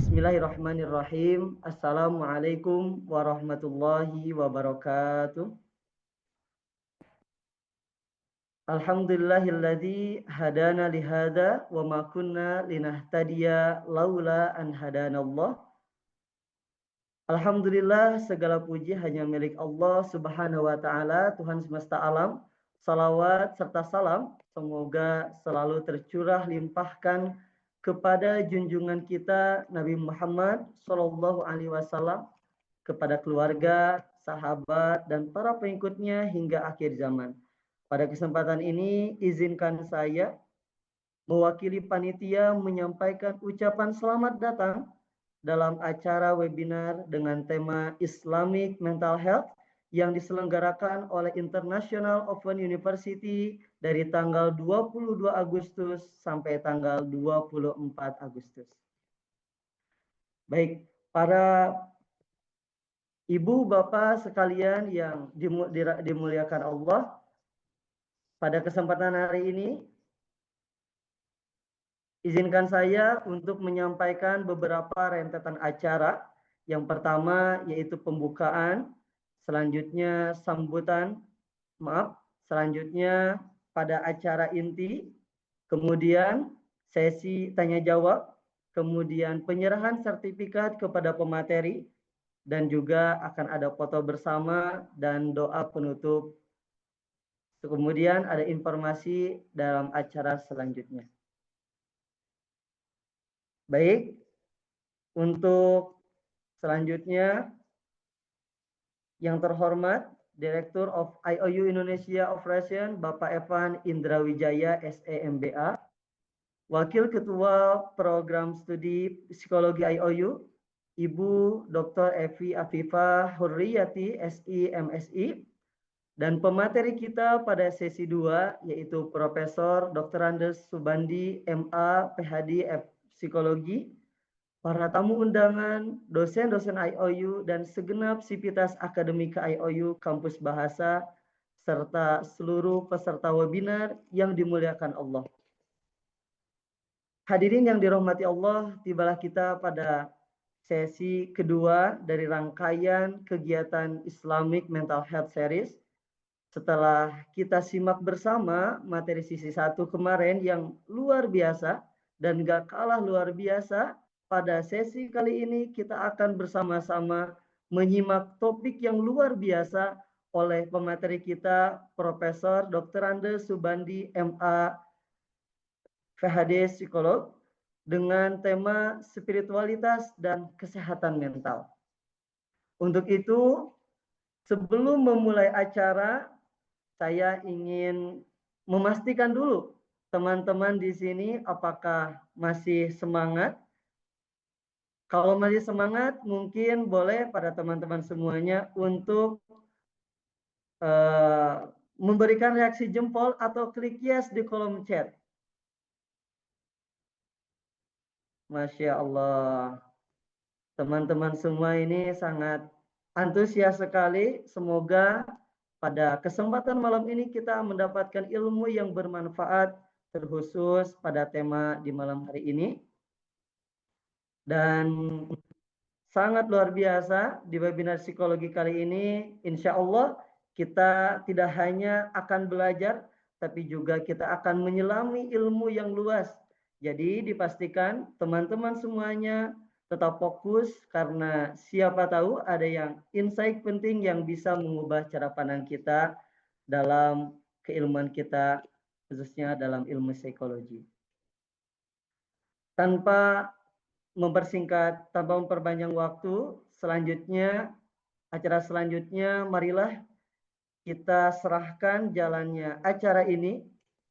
Bismillahirrahmanirrahim. Assalamualaikum warahmatullahi wabarakatuh. Alhamdulillahilladzi hadana lihada wa ma kunna linahtadiya laula an hadanallah. Alhamdulillah, segala puji hanya milik Allah Subhanahu wa taala, Tuhan semesta alam. Salawat serta salam semoga selalu tercurah limpahkan kepada junjungan kita Nabi Muhammad Shallallahu alaihi wasallam, kepada keluarga, sahabat dan para pengikutnya hingga akhir zaman. Pada kesempatan ini izinkan saya mewakili panitia menyampaikan ucapan selamat datang dalam acara webinar dengan tema Islamic Mental Health yang diselenggarakan oleh International Open University dari tanggal 22 Agustus sampai tanggal 24 Agustus. Baik, para ibu bapak sekalian yang dimuliakan Allah, pada kesempatan hari ini izinkan saya untuk menyampaikan beberapa rentetan acara. Yang pertama yaitu pembukaan, selanjutnya selanjutnya pada acara inti, kemudian sesi tanya jawab, kemudian penyerahan sertifikat kepada pemateri, dan juga akan ada foto bersama dan doa penutup. Kemudian ada informasi dalam acara selanjutnya. Baik, untuk selanjutnya yang terhormat Direktur of IOU Indonesia Operation Bapak Evan Indrawijaya SEMBA, Wakil Ketua Program Studi Psikologi IOU Ibu Dr. Evi Afifah Hurriyati SI MSI, dan pemateri kita pada sesi 2 yaitu Profesor Dr. Andes Subandi MA PhD Psikologi, para tamu undangan, dosen-dosen IOU, dan segenap sivitas akademika IOU Kampus Bahasa, serta seluruh peserta webinar yang dimuliakan Allah. Hadirin yang dirahmati Allah, tibalah kita pada sesi kedua dari rangkaian kegiatan Islamic Mental Health Series. Setelah kita simak bersama materi sisi 1 kemarin yang luar biasa dan gak kalah luar biasa, pada sesi kali ini kita akan bersama-sama menyimak topik yang luar biasa oleh pemateri kita Profesor Dr. Andes Subandi MA PhD Psikolog dengan tema spiritualitas dan kesehatan mental. Untuk itu, sebelum memulai acara, saya ingin memastikan dulu teman-teman di sini apakah masih semangat. Kalau masih semangat, mungkin boleh pada teman-teman semuanya untuk memberikan reaksi jempol atau klik yes di kolom chat. Masya Allah. Teman-teman semua ini sangat antusias sekali. Semoga pada kesempatan malam ini kita mendapatkan ilmu yang bermanfaat, terkhusus pada tema di malam hari ini. Dan sangat luar biasa di webinar psikologi kali ini, insya Allah kita tidak hanya akan belajar, tapi juga kita akan menyelami ilmu yang luas. Jadi dipastikan teman-teman semuanya tetap fokus, karena siapa tahu ada yang insight penting yang bisa mengubah cara pandang kita dalam keilmuan kita, khususnya dalam ilmu psikologi. Tanpa memperpanjang waktu, acara selanjutnya marilah kita serahkan jalannya acara ini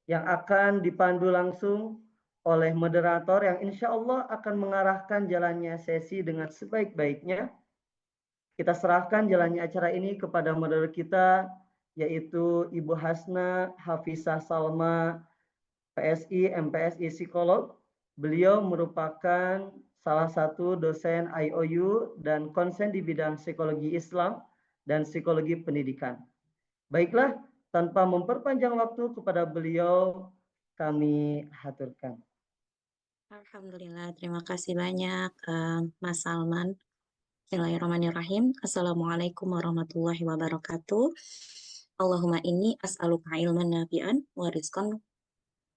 yang akan dipandu langsung oleh moderator yang insya Allah akan mengarahkan jalannya sesi dengan sebaik-baiknya. Kita serahkan jalannya acara ini kepada moderator kita, yaitu Ibu Hasna Hafizah Salma, PSI, MPSI Psikolog. Beliau merupakan salah satu dosen IOU dan konsen di bidang psikologi Islam dan psikologi pendidikan. Baiklah, tanpa memperpanjang waktu, kepada beliau kami haturkan. Alhamdulillah, terima kasih banyak Mas Salman. Bismillahirrahmanirrahim. Assalamualaikum warahmatullahi wabarakatuh. Allahumma inni as'aluka ilman nafi'an wa rizqan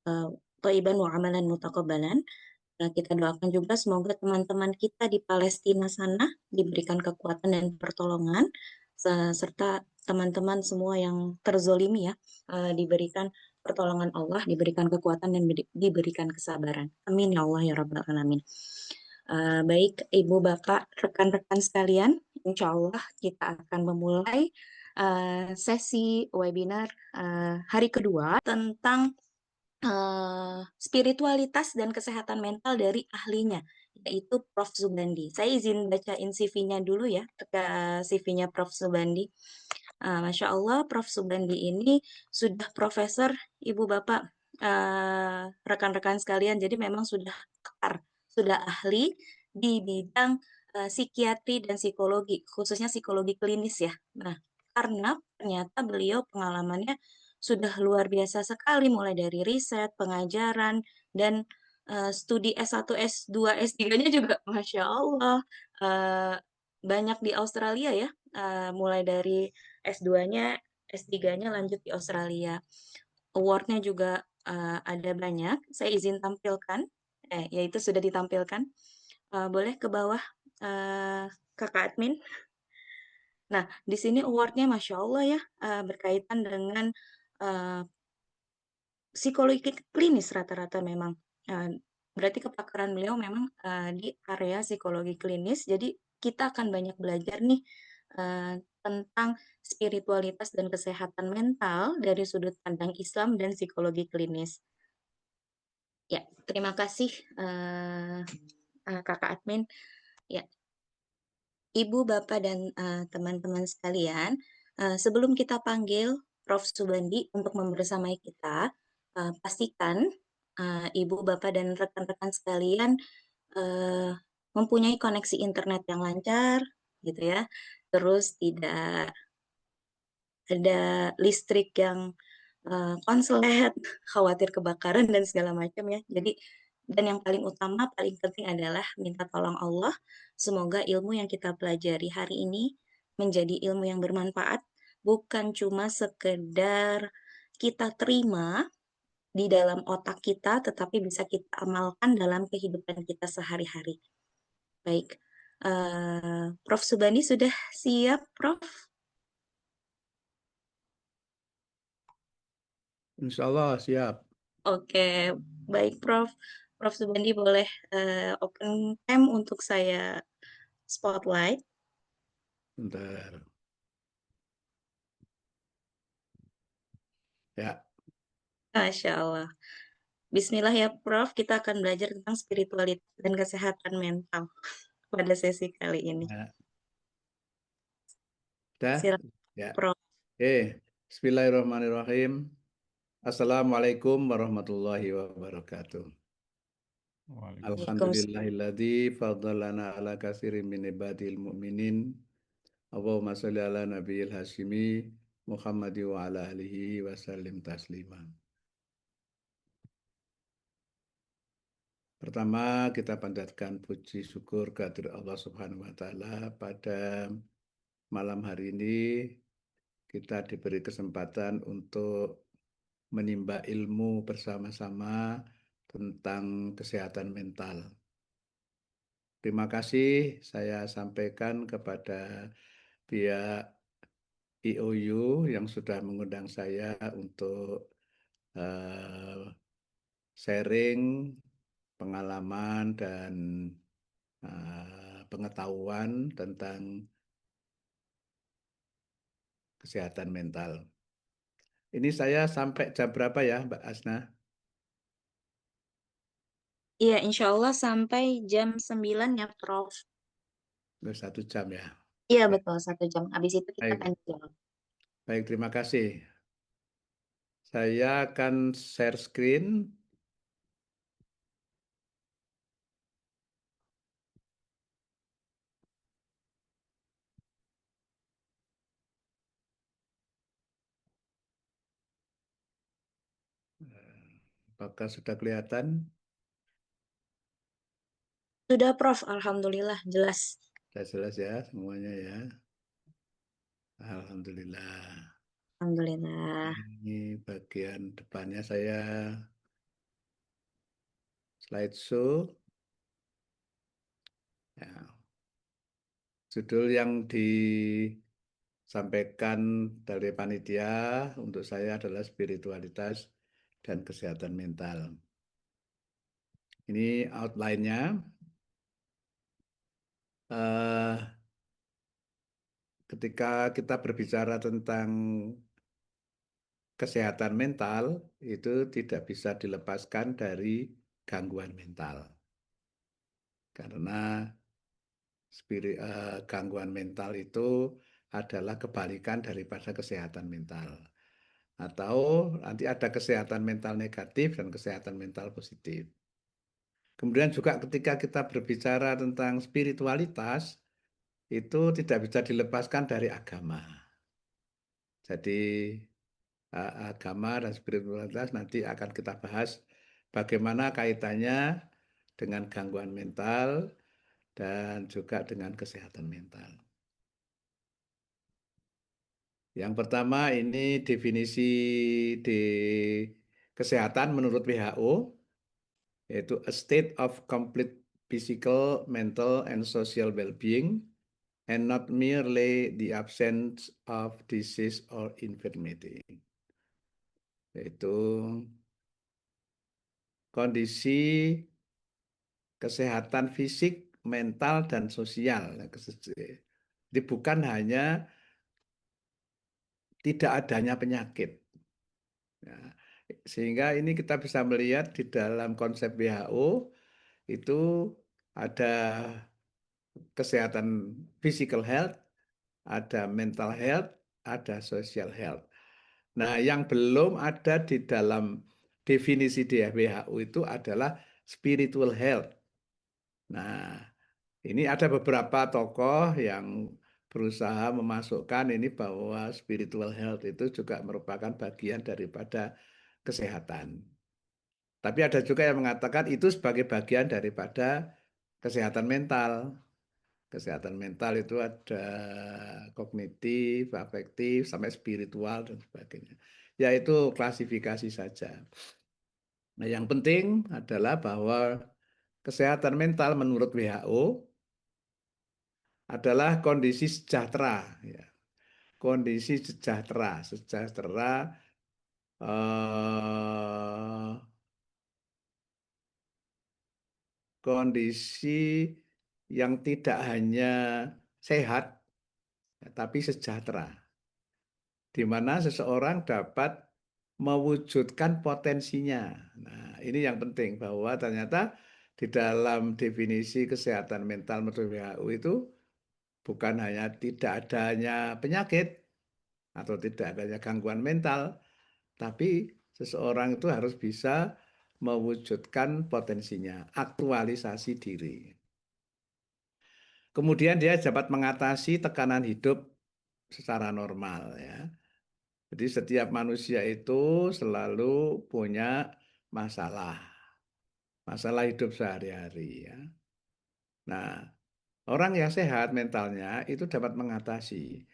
uh, thayyiban wa amalan mutaqabbalan. Kita doakan juga semoga teman-teman kita di Palestina sana diberikan kekuatan dan pertolongan, serta teman-teman semua yang terzolimi ya, diberikan pertolongan Allah, diberikan kekuatan dan diberikan kesabaran. Amin ya Allah ya Rabbal Alamin. Baik Ibu Bapak, rekan-rekan sekalian, insya Allah kita akan memulai sesi webinar hari kedua tentang spiritualitas dan kesehatan mental dari ahlinya, yaitu Prof. Zubandi. Saya izin bacain CV-nya dulu ya, CV-nya Prof. Zubandi. Masya Allah, Prof. Subandi ini sudah profesor, Ibu Bapak, rekan-rekan sekalian. Jadi memang sudah kekar, sudah ahli di bidang psikiatri dan psikologi, khususnya psikologi klinis ya. Nah, karena ternyata beliau pengalamannya sudah luar biasa sekali, mulai dari riset, pengajaran, dan studi S1, S2, S3-nya juga, Masya Allah, eh, banyak di Australia ya, mulai dari S2-nya, S3-nya lanjut di Australia. Award-nya juga ada banyak. Saya izin tampilkan, yaitu sudah ditampilkan. Boleh ke bawah, eh, Kakak Admin. Nah, di sini award-nya Masya Allah ya, berkaitan dengan eh, psikologi klinis rata-rata memang. Eh, Berarti kepakaran beliau memang di area psikologi klinis. Jadi kita akan banyak belajar nih tentang spiritualitas dan kesehatan mental dari sudut pandang Islam dan psikologi klinis. Ya, terima kasih Kakak Admin. Ya, Ibu, Bapak, dan teman-teman sekalian, sebelum kita panggil Prof. Subandi untuk membersamai kita, pastikan Ibu, Bapak, dan rekan-rekan sekalian eh, mempunyai koneksi internet yang lancar, gitu ya. Terus tidak ada listrik yang konslet, khawatir kebakaran dan segala macam ya. Jadi dan yang paling utama, paling penting adalah minta tolong Allah. Semoga ilmu yang kita pelajari hari ini menjadi ilmu yang bermanfaat, bukan cuma sekedar kita terima di dalam otak kita, tetapi bisa kita amalkan dalam kehidupan kita sehari-hari. Baik, Prof. Subandi sudah siap, Prof? Insya Allah siap. Oke, baik Prof. Prof. Subandi boleh open cam untuk saya spotlight. Bentar. Ya, Masya Allah. Bismillah ya Prof, kita akan belajar tentang spiritualitas dan kesehatan mental pada sesi kali ini. ya. Dah? Silakan Ya. Prof. Bismillahirrahmanirrahim. Assalamualaikum warahmatullahi wabarakatuh. Waalaikumsalam. Waalaikumsalam. Alhamdulillahilladzi faddalana ala katsirin min ibadil mu'minin. Allahumma sholli ala nabiyil hashimi Muhammadi wa ala alihi wa sallim taslima. Pertama, kita panjatkan puji syukur kehadirat Allah Subhanahu wa taala pada malam hari ini kita diberi kesempatan untuk menimba ilmu bersama-sama tentang kesehatan mental. Terima kasih saya sampaikan kepada pihak IOU yang sudah mengundang saya untuk eh, sharing pengalaman dan pengetahuan tentang kesehatan mental. Ini saya sampai jam berapa ya, Mbak Asna? Iya, insya Allah sampai jam 9 ya Prof. 1 jam ya. Iya betul, 1 jam. Habis itu kita Baik, tanya jawab. baik, terima kasih. Saya akan share screen. Apakah sudah kelihatan? Sudah, Prof. Alhamdulillah, jelas. Sudah jelas ya semuanya ya. Alhamdulillah. Alhamdulillah. Ini bagian depannya saya slideshow. Ya. Judul yang disampaikan dari panitia untuk saya adalah spiritualitas dan kesehatan mental. Ini outline-nya. Ketika kita berbicara tentang kesehatan mental, itu tidak bisa dilepaskan dari gangguan mental. Karena gangguan mental itu adalah kebalikan daripada kesehatan mental. Atau nanti ada kesehatan mental negatif dan kesehatan mental positif. Kemudian juga ketika kita berbicara tentang spiritualitas, itu tidak bisa dilepaskan dari agama. Jadi agama dan spiritualitas nanti akan kita bahas bagaimana kaitannya dengan gangguan mental dan juga dengan kesehatan mental. Yang pertama ini definisi di kesehatan menurut WHO, yaitu a state of complete physical, mental, and social well-being, and not merely the absence of disease or infirmity. Yaitu kondisi kesehatan fisik, mental, dan sosial. Jadi bukan hanya tidak adanya penyakit. Ya, sehingga ini kita bisa melihat di dalam konsep WHO itu ada kesehatan physical health, ada mental health, ada social health. Nah, yang belum ada di dalam definisi di WHO itu adalah spiritual health. Nah, ini ada beberapa tokoh yang berusaha memasukkan ini bahwa spiritual health itu juga merupakan bagian daripada kesehatan. Tapi ada juga yang mengatakan itu sebagai bagian daripada kesehatan mental. Kesehatan mental itu ada kognitif, afektif, sampai spiritual dan sebagainya. Yaitu klasifikasi saja. Nah, yang penting adalah bahwa kesehatan mental menurut WHO adalah kondisi sejahtera, ya. Kondisi sejahtera, eh, kondisi yang tidak hanya sehat, tapi sejahtera, di mana seseorang dapat mewujudkan potensinya. Nah, ini yang penting bahwa ternyata di dalam definisi kesehatan mental menurut WHO itu bukan hanya tidak adanya penyakit atau tidak adanya gangguan mental, tapi seseorang itu harus bisa mewujudkan potensinya, aktualisasi diri. Kemudian dia dapat mengatasi tekanan hidup secara normal ya. Jadi setiap manusia itu selalu punya masalah, masalah hidup sehari-hari ya. Nah, orang yang sehat mentalnya itu dapat mengatasi.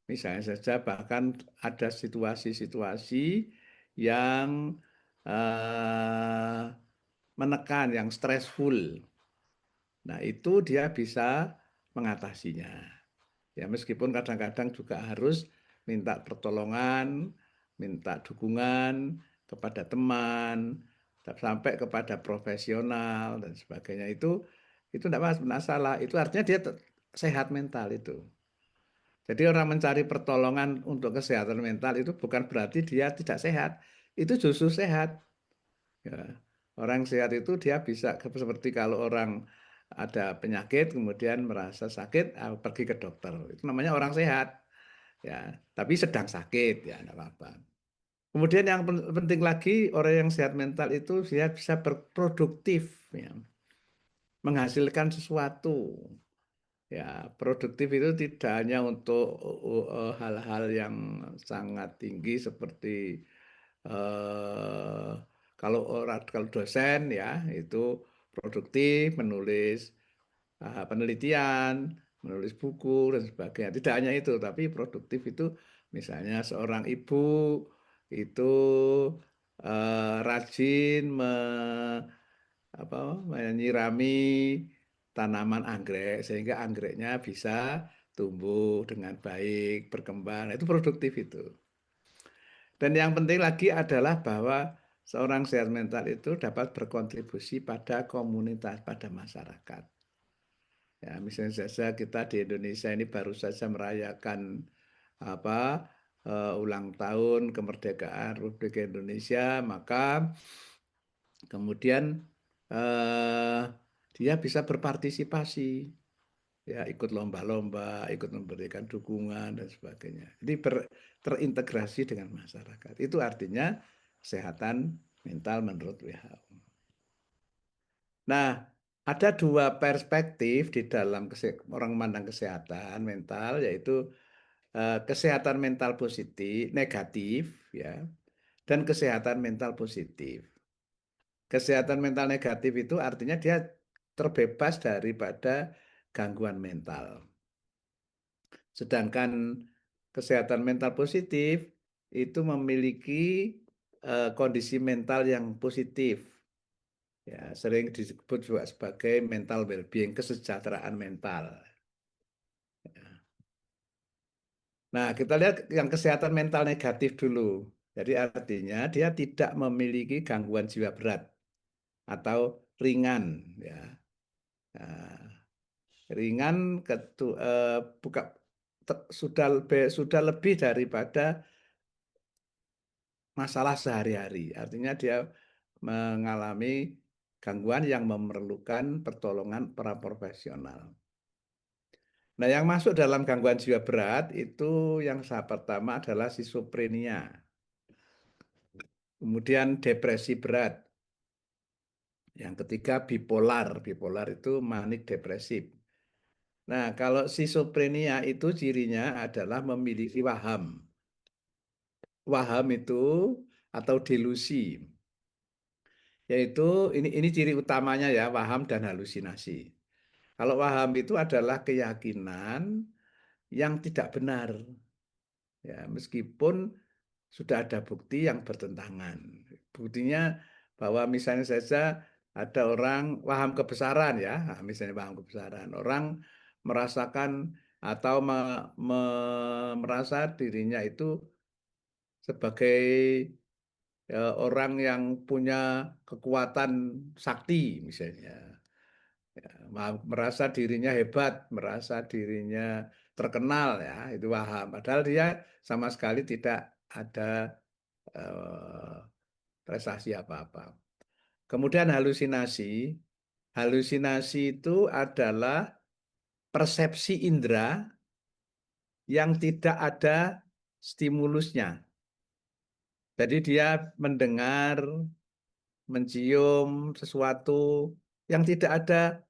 Misalnya saja bahkan ada situasi-situasi yang eh, menekan, yang stressful. Nah, itu dia bisa mengatasinya. Ya, meskipun kadang-kadang juga harus minta pertolongan, minta dukungan kepada teman, sampai kepada profesional dan sebagainya. Itu tidak masalah. Itu artinya dia sehat mental itu. Jadi orang mencari pertolongan untuk kesehatan mental itu bukan berarti dia tidak sehat. Itu justru sehat. Ya. Orang sehat itu dia bisa seperti kalau orang ada penyakit kemudian merasa sakit pergi ke dokter. Itu namanya orang sehat. Ya, tapi sedang sakit ya enggak apa-apa. Kemudian yang penting lagi orang yang sehat mental itu dia bisa berproduktif ya, menghasilkan sesuatu. Ya, produktif itu tidak hanya untuk hal-hal yang sangat tinggi seperti kalau dosen ya itu produktif, menulis penelitian, menulis buku dan sebagainya. Tidak hanya itu, tapi produktif itu misalnya seorang ibu itu rajin menyirami tanaman anggrek sehingga anggreknya bisa tumbuh dengan baik, berkembang. Itu produktif itu. Dan yang penting lagi adalah bahwa seorang sehat mental itu dapat berkontribusi pada komunitas, pada masyarakat. Ya, misalnya saja kita di Indonesia ini baru saja merayakan ulang tahun kemerdekaan Republik Indonesia, maka kemudian dia bisa berpartisipasi, ya ikut lomba-lomba, ikut memberikan dukungan dan sebagainya. Jadi terintegrasi dengan masyarakat. Itu artinya kesehatan mental menurut WHO. Nah, ada dua perspektif di dalam orang memandang kesehatan mental, yaitu kesehatan mental positif, negatif, ya, dan kesehatan mental positif. Kesehatan mental negatif itu artinya dia terbebas daripada gangguan mental. Sedangkan kesehatan mental positif itu memiliki kondisi mental yang positif. Ya, sering disebut juga sebagai mental well-being, kesejahteraan mental. Nah, kita lihat yang kesehatan mental negatif dulu. Jadi artinya dia tidak memiliki gangguan jiwa berat atau ringan, ya. Nah, ringan sudah lebih daripada masalah sehari-hari. Artinya dia mengalami gangguan yang memerlukan pertolongan para profesional. Nah, yang masuk dalam gangguan jiwa berat itu yang pertama adalah schizophrenia. Kemudian depresi berat. Yang ketiga bipolar. Bipolar itu manik depresif. Nah, kalau schizophrenia itu cirinya adalah memiliki waham. Waham itu atau delusi. Yaitu ini ciri utamanya ya, waham dan halusinasi. Kalau waham itu adalah keyakinan yang tidak benar. Ya, meskipun sudah ada bukti yang bertentangan. Buktinya bahwa misalnya saja ada orang waham kebesaran ya, nah, misalnya waham kebesaran, orang merasakan atau merasa dirinya itu sebagai orang yang punya kekuatan sakti misalnya. Ya, merasa dirinya hebat, merasa dirinya terkenal ya, itu waham. Padahal dia sama sekali tidak ada prestasi apa-apa. Kemudian halusinasi. Halusinasi itu adalah persepsi indera yang tidak ada stimulusnya. Jadi dia mendengar, mencium sesuatu yang tidak ada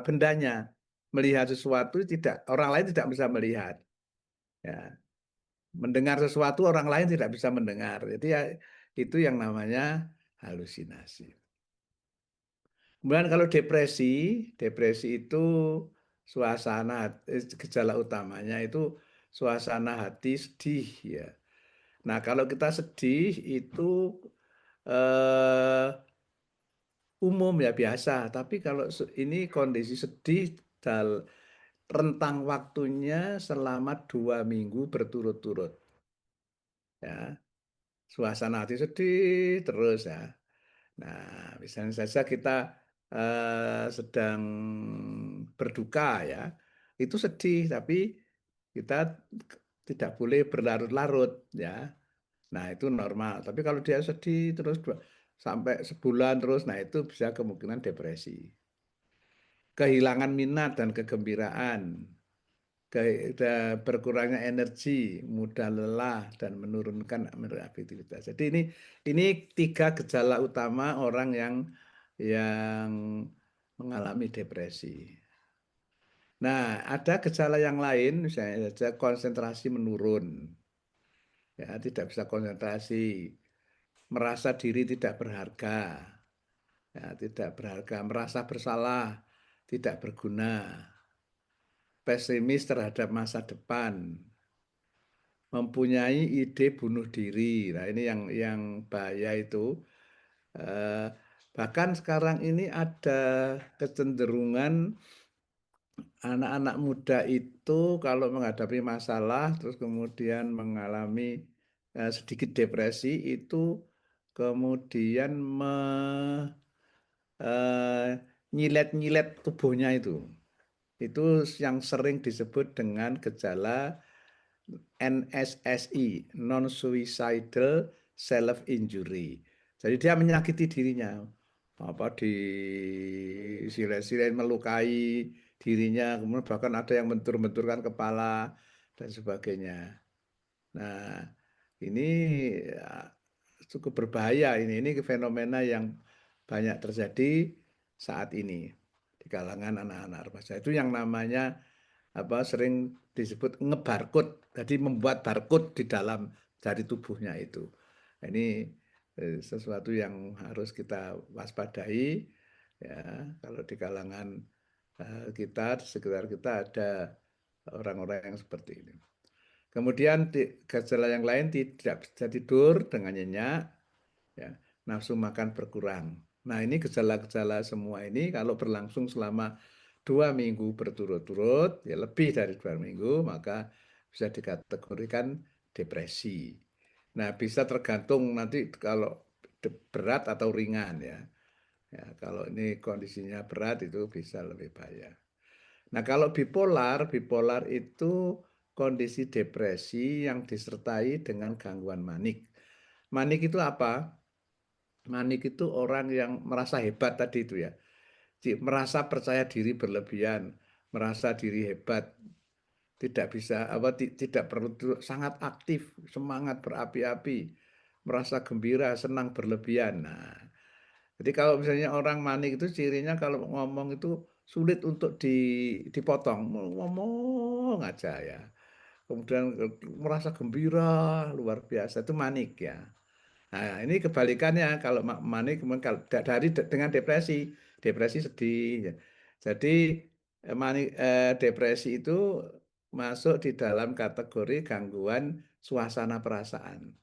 bendanya. Melihat sesuatu tidak, orang lain tidak bisa melihat. Ya. Mendengar sesuatu orang lain tidak bisa mendengar. Jadi ya, itu yang namanya halusinasi. Kemudian kalau depresi itu gejala utamanya itu suasana hati sedih ya. Nah, kalau kita sedih itu eh, umum ya biasa, tapi kalau ini kondisi sedih rentang waktunya selama 2 minggu berturut-turut. Ya, suasana hati sedih terus ya. Nah, misalnya saja kita sedang berduka ya, itu sedih, tapi kita tidak boleh berlarut-larut ya. Nah, itu normal. Tapi kalau dia sedih terus sampai sebulan terus, nah itu bisa kemungkinan depresi. Kehilangan minat dan kegembiraan, berkurangnya energi, mudah lelah dan menurunkan aktivitas. Jadi ini 3 gejala utama orang yang mengalami depresi. Nah, ada gejala yang lain, misalnya konsentrasi menurun, ya tidak bisa konsentrasi, merasa diri tidak berharga, ya, tidak berharga, merasa bersalah, tidak berguna, pesimis terhadap masa depan, mempunyai ide bunuh diri. Nah, ini yang bahaya itu. Bahkan sekarang ini ada kecenderungan anak-anak muda itu kalau menghadapi masalah terus kemudian mengalami sedikit depresi itu kemudian nyilet-nyilet tubuhnya itu yang sering disebut dengan gejala NSSI, non-suicidal self-injury. Jadi dia menyakiti dirinya, di silet-silet melukai dirinya, kemudian bahkan ada yang bentur-benturkan kepala dan sebagainya. Nah, ini ya, cukup berbahaya ini fenomena yang banyak terjadi saat ini di kalangan anak-anak remaja. Itu yang namanya sering disebut ngebarcode, jadi membuat barcode di dalam dari tubuhnya itu. Ini sesuatu yang harus kita waspadai ya, kalau di kalangan kita, di sekitar kita ada orang-orang yang seperti ini. Kemudian gejala yang lain tidak bisa tidur dengan nyenyak, ya, nafsu makan berkurang. Nah, ini gejala-gejala semua ini kalau berlangsung selama 2 minggu berturut-turut, ya lebih dari 2 minggu, maka bisa dikategorikan depresi. Nah, bisa tergantung nanti kalau berat atau ringan ya. Ya, kalau ini kondisinya berat itu bisa lebih bahaya. Nah, kalau bipolar itu kondisi depresi yang disertai dengan gangguan manik. Manik itu apa? Manik itu orang yang merasa hebat tadi itu ya. Merasa percaya diri berlebihan, merasa diri hebat, tidak bisa tidak perlu sangat aktif, semangat berapi-api, merasa gembira, senang berlebihan. Nah, jadi kalau misalnya orang manik itu cirinya kalau ngomong itu sulit untuk dipotong, ngomong aja ya. Kemudian merasa gembira luar biasa itu manik ya. Nah, ini kebalikannya kalau manik dari dengan depresi, depresi sedih ya. Jadi depresi itu masuk di dalam kategori gangguan suasana perasaan.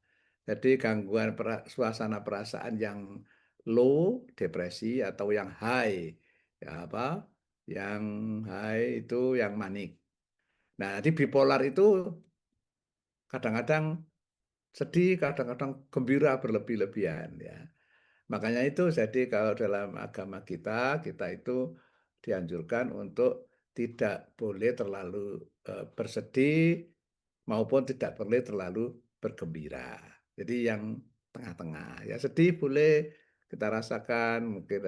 Jadi gangguan suasana perasaan yang low depresi atau yang high ya Yang high itu yang manik. Nah, di bipolar itu kadang-kadang sedih, kadang-kadang gembira berlebih-lebihan ya. Makanya itu jadi kalau dalam agama kita itu dianjurkan untuk tidak boleh terlalu bersedih maupun tidak boleh terlalu bergembira. Jadi yang tengah-tengah. Ya sedih boleh kita rasakan mungkin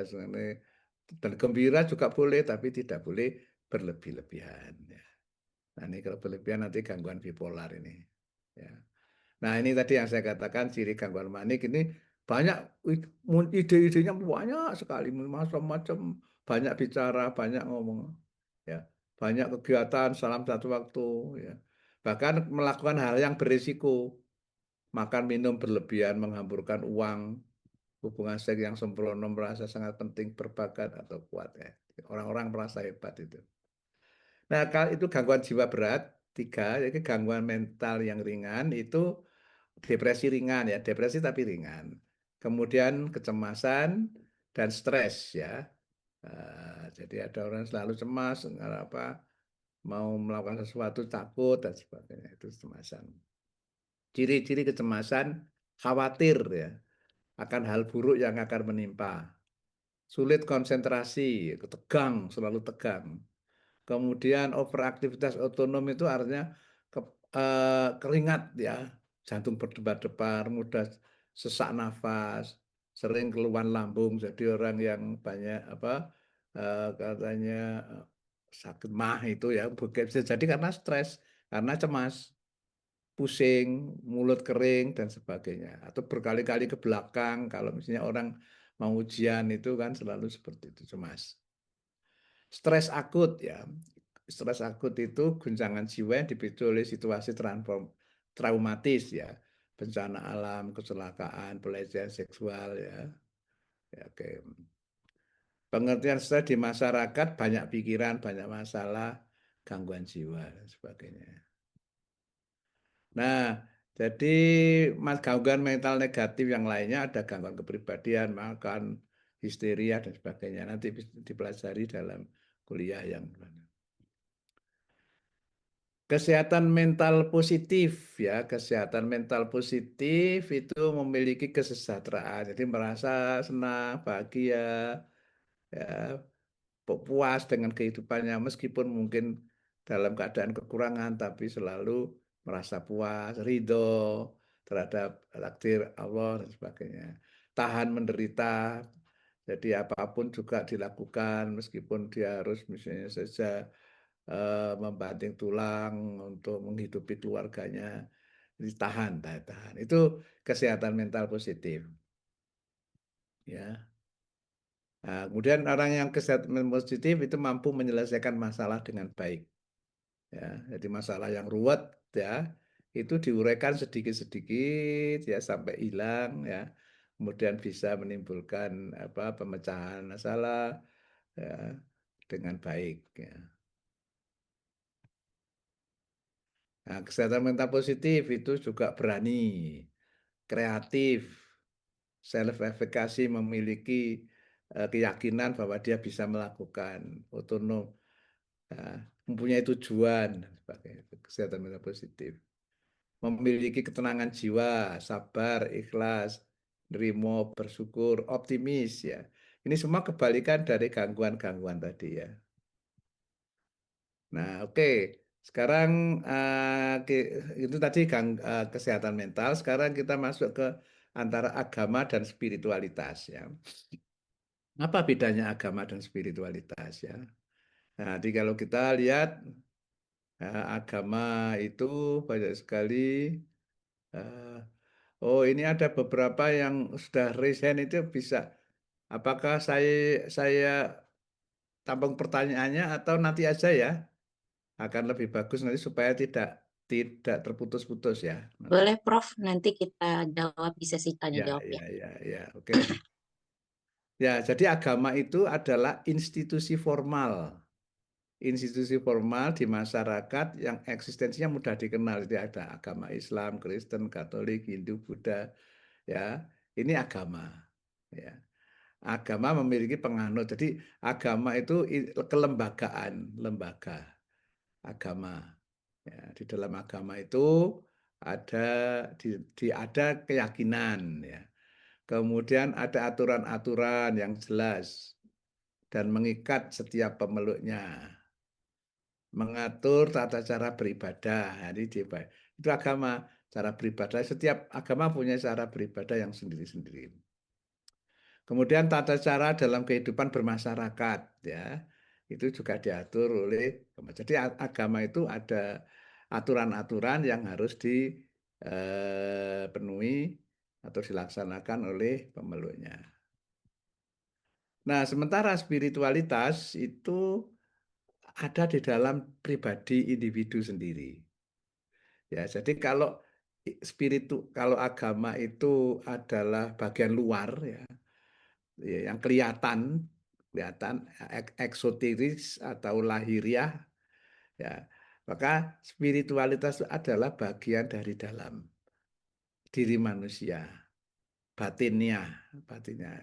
dan gembira juga boleh tapi tidak boleh berlebih-lebihan ya. Nah, ini kalau berlebihan nanti gangguan bipolar ini. Ya. Nah, ini tadi yang saya katakan ciri gangguan manik ini banyak ide-idenya banyak sekali macam-macam, banyak bicara, banyak ngomong, ya, banyak kegiatan dalam satu waktu, ya. Bahkan melakukan hal yang berisiko, makan minum berlebihan, menghamburkan uang, hubungan seks yang sembrono, merasa sangat penting, berbakat atau kuat ya. Orang-orang merasa hebat itu. Nah, kalau itu gangguan jiwa berat, 3, jadi gangguan mental yang ringan itu depresi ringan ya, depresi tapi ringan. Kemudian kecemasan dan stres ya. Jadi ada orang selalu cemas, mau melakukan sesuatu takut dan sebagainya, itu kecemasan. Ciri-ciri kecemasan khawatir ya akan hal buruk yang akan menimpa. Sulit konsentrasi, tegang, selalu tegang. Kemudian overaktivitas otonom itu artinya keringat ya, jantung berdebar-debar, mudah sesak nafas, sering keluhan lambung. Jadi orang yang banyak katanya sakit mah itu ya bisa jadi karena stres, karena cemas, pusing, mulut kering dan sebagainya. Atau berkali-kali ke belakang kalau misalnya orang mau ujian itu kan selalu seperti itu, cemas. Stres akut ya. Stres akut itu guncangan jiwa yang dipicu oleh situasi traumatis ya. bencana alam, kecelakaan, pelecehan seksual ya. Ya, oke. Pengertian stres di masyarakat banyak pikiran, banyak masalah, gangguan jiwa dan sebagainya. Nah, jadi gangguan mental negatif yang lainnya ada gangguan kepribadian, makan, histeria dan sebagainya. Nanti dipelajari dalam kuliah yang kesehatan mental positif ya, kesehatan mental positif itu memiliki kesejahteraan. Jadi merasa senang, bahagia, ya, puas dengan kehidupannya meskipun mungkin dalam keadaan kekurangan tapi selalu merasa puas, ridho terhadap takdir Allah dan sebagainya. Tahan menderita, jadi apapun juga dilakukan meskipun dia harus misalnya saja membanting tulang untuk menghidupi keluarganya. Ditahan, tahan. Itu kesehatan mental positif. Ya. Nah, kemudian orang yang kesehatan positif itu mampu menyelesaikan masalah dengan baik. Ya, jadi masalah yang ruwet ya itu diuraikan sedikit-sedikit ya sampai hilang ya. Kemudian bisa menimbulkan pemecahan masalah ya, dengan baik ya. Nah, kesehatan mental positif itu juga berani, kreatif, self-efficacy, memiliki keyakinan bahwa dia bisa melakukan, otonom, ya, mempunyai tujuan, dan sebagainya. Kesehatan mental positif. Memiliki ketenangan jiwa, sabar, ikhlas, nerimo, bersyukur, optimis ya. Ini semua kebalikan dari gangguan-gangguan tadi ya. Nah, oke. Sekarang itu tadi kesehatan mental. Sekarang kita masuk ke antara agama dan spiritualitas ya. Apa bedanya agama dan spiritualitas ya? Nah, jadi kalau kita lihat agama itu banyak sekali. eh, oh, ini ada beberapa yang sudah resign itu bisa. Apakah saya tampung pertanyaannya atau nanti aja ya? Akan lebih bagus nanti supaya tidak terputus-putus ya nanti. Boleh Prof, nanti kita jawab di sesi tanya Ya, jawab ya, ya. ya, ya, oke. Ya, jadi agama itu adalah institusi formal. Institusi formal di masyarakat yang eksistensinya mudah dikenal. Jadi ada agama Islam, Kristen, Katolik, Hindu, Buddha. Ya, ini agama. Ya. Agama memiliki penganut. Jadi agama itu kelembagaan, lembaga agama. Ya, di dalam agama itu ada ada keyakinan ya. Kemudian ada aturan-aturan yang jelas dan mengikat setiap pemeluknya. Mengatur tata cara beribadah. Jadi itu agama, cara beribadah. Setiap agama punya cara beribadah yang sendiri-sendiri. Kemudian tata cara dalam kehidupan bermasyarakat ya. Itu juga diatur oleh jadi agama itu ada aturan-aturan yang harus dipenuhi atau dilaksanakan oleh pemeluknya. Nah, sementara spiritualitas itu ada di dalam pribadi individu sendiri. Ya, jadi kalau agama itu adalah bagian luar ya, yang kelihatan eksoteris atau lahiriah ya, maka spiritualitas adalah bagian dari dalam diri manusia, batinnya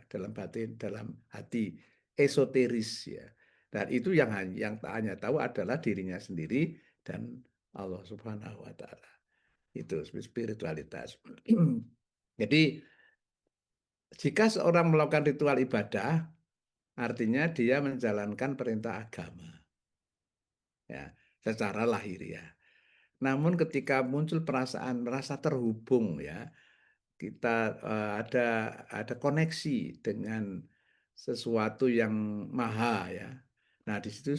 dalam batin, dalam hati, esoteris ya. Dan itu yang hanya tahu adalah dirinya sendiri dan Allah Subhanahu wa taala. Itu spiritualitas. Jadi jika seorang melakukan ritual ibadah, artinya dia menjalankan perintah agama ya, secara lahiriah. Namun ketika muncul perasaan merasa terhubung ya, kita ada koneksi dengan sesuatu yang maha ya. Nah, di situ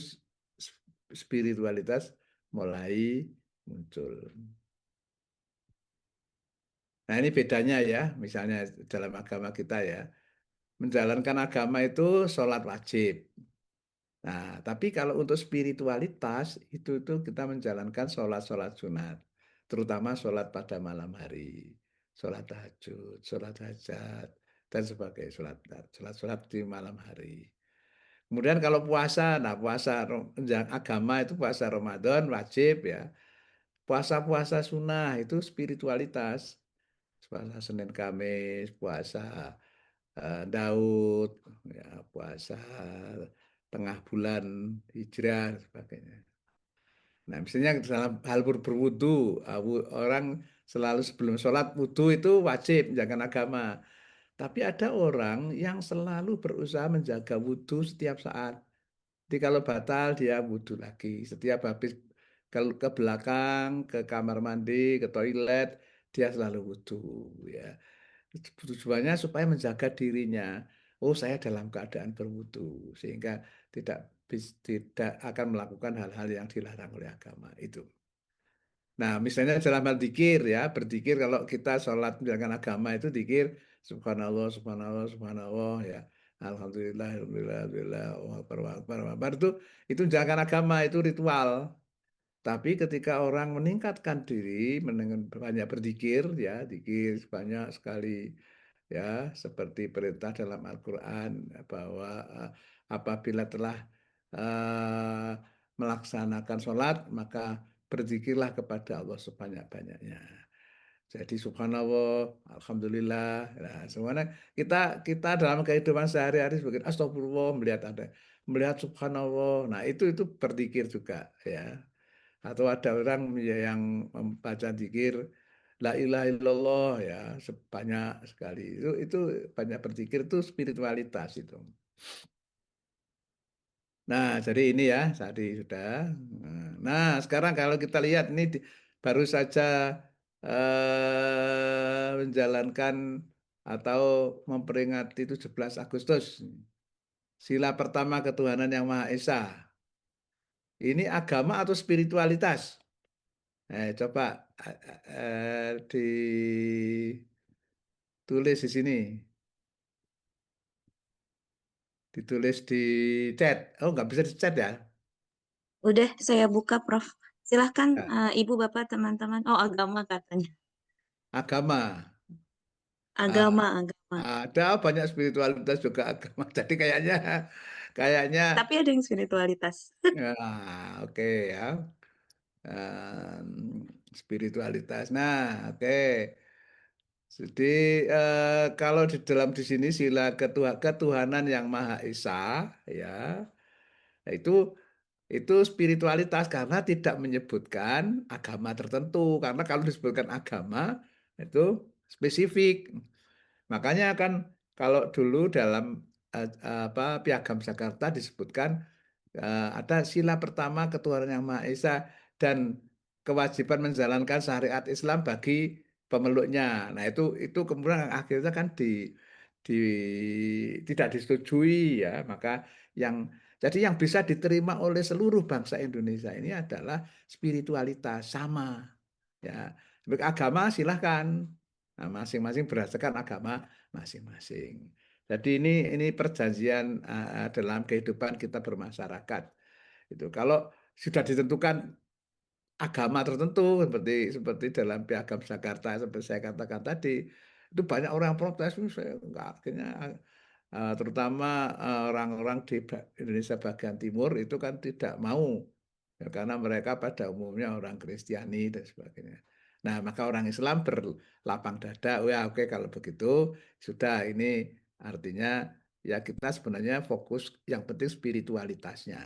spiritualitas mulai muncul. Nah, ini bedanya ya, misalnya dalam agama kita ya. Menjalankan agama itu sholat wajib. Nah, tapi kalau untuk spiritualitas itu kita menjalankan sholat-sholat sunat, terutama sholat pada malam hari, sholat tahajud, sholat hajat, dan sebagainya, sholat di malam hari. Kemudian kalau puasa, nah puasa yang agama itu puasa Ramadan wajib ya. Puasa-puasa sunnah itu spiritualitas. Puasa Senin Kamis, puasa Daud, ya, puasa tengah bulan Hijrah, dan sebagainya. Nah, misalnya dalam hal berwudu, orang selalu sebelum sholat wudu itu wajib, jangan agama. Tapi ada orang yang selalu berusaha menjaga wudu setiap saat. Jadi kalau batal dia wudhu lagi. Setiap habis ke belakang, ke kamar mandi, ke toilet, dia selalu wudhu. Ya. Tujuannya supaya menjaga dirinya. Oh, saya dalam keadaan berwudhu, sehingga tidak akan melakukan hal-hal yang dilarang oleh agama itu. Nah, misalnya dalam hal dikir ya, berzikir kalau kita sholat menjalankan agama itu dikir subhanallah, subhanallah, subhanallah ya. Alhamdulillah, alhamdulillah, alhamdulillah, Allahu akbar, Allahu akbar, Allahu akbar. Itu menjalankan agama, itu ritual. Tapi ketika orang meningkatkan diri, banyak berzikir ya, zikir banyak sekali ya, seperti perintah dalam Al-Qur'an bahwa apabila telah eh, melaksanakan sholat, maka berzikirlah kepada Allah sebanyak-banyaknya. Jadi subhanallah, alhamdulillah, nah, semuanya kita dalam kehidupan sehari-hari sebagai astagfirullah melihat subhanallah. Nah, itu berzikir juga ya. Atau ada orang yang membaca zikir la ilaha illallah ya sebanyak sekali. Itu banyak berzikir itu spiritualitas itu. Nah, jadi ini ya tadi sudah. Nah, sekarang kalau kita lihat ini baru saja menjalankan atau memperingati 17 Agustus. Sila pertama ketuhanan yang Maha Esa. Ini agama atau spiritualitas? Coba ditulis di sini. Ditulis di chat. Oh, nggak bisa di chat ya? Udah saya buka, Prof. Silahkan Ya, Ibu, Bapak, teman-teman. Oh, agama katanya. agama. Ah, Agama, agama. ada banyak spiritualitas juga agama. Jadi kayaknya Tapi ada yang spiritualitas. ya, oke ya. Spiritualitas. Nah, oke. Jadi kalau di sini sila ketuhanan yang Maha Esa ya, itu itu spiritualitas karena tidak menyebutkan agama tertentu. Karena kalau disebutkan agama itu spesifik. Makanya kan kalau dulu dalam Piagam Jakarta disebutkan ada sila pertama ketuhanan yang Maha Esa dan kewajiban menjalankan syariat Islam bagi pemeluknya. Nah, itu kemudian akhirnya kan di tidak disetujui ya. Maka yang jadi yang bisa diterima oleh seluruh bangsa Indonesia ini adalah spiritualitas sama ya. Agama silahkan. Nah, masing-masing berdasarkan agama masing-masing. Jadi ini perjanjian dalam kehidupan kita bermasyarakat. Itu kalau sudah ditentukan agama tertentu seperti dalam Piagam Jakarta seperti saya katakan tadi, itu banyak orang yang protes. Saya enggak, akhirnya terutama orang-orang di Indonesia bagian timur itu kan tidak mau ya, karena mereka pada umumnya orang Kristiani dan sebagainya. Nah, maka orang Islam berlapang dada, oh ya oke kalau begitu sudah ini artinya ya kita sebenarnya fokus yang penting spiritualitasnya.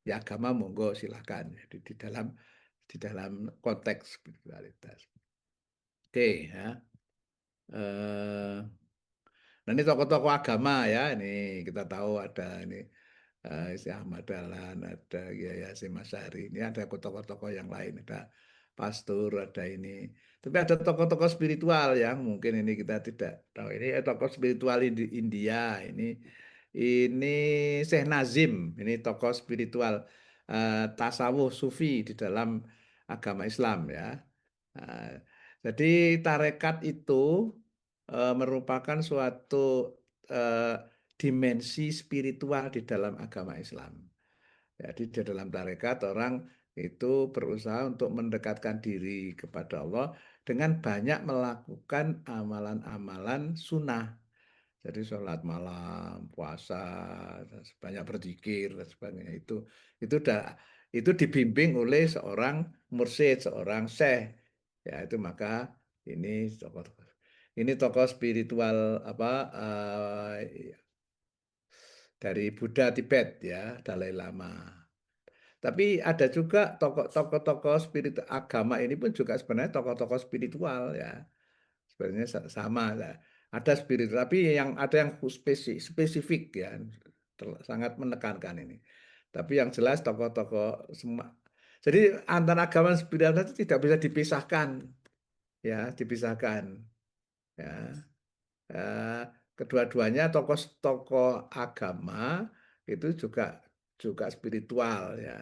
Ya agama monggo silakan di dalam konteks spiritualitas. Oke ya. Eh, Nah ini tokoh-tokoh agama ya, ini kita tahu ada ini Syekh Ahmad Dahlan, ada Kiai Hasyim Asy'ari, ini ada tokoh-tokoh yang lain, ada pastor, ada ini. Tapi ada tokoh-tokoh spiritual yang mungkin ini kita tidak tahu. Ini tokoh spiritual di India, ini Syekh Nazim, ini tokoh spiritual tasawuf sufi di dalam agama Islam ya. Nah, jadi tarekat itu merupakan suatu eh, dimensi spiritual di dalam agama Islam. Jadi di dalam tarekat orang itu berusaha untuk mendekatkan diri kepada Allah dengan banyak melakukan amalan-amalan sunnah. Jadi sholat malam, puasa, banyak berzikir dan sebagainya itu dibimbing oleh seorang mursyid, seorang syekh. Ya itu maka ini tokoh spiritual apa dari Buddha Tibet ya, Dalai Lama. Tapi ada juga tokoh-tokoh spiritual agama ini pun juga sebenarnya tokoh-tokoh spiritual ya. Sebenarnya sama ya. Ada spiritual, tapi ada yang spesifik ya, sangat menekankan ini. Tapi yang jelas tokoh-tokoh semua. Jadi antara agama dan spiritual itu tidak bisa dipisahkan, ya, dipisahkan. Ya. Kedua-duanya tokoh-tokoh agama itu juga spiritual ya.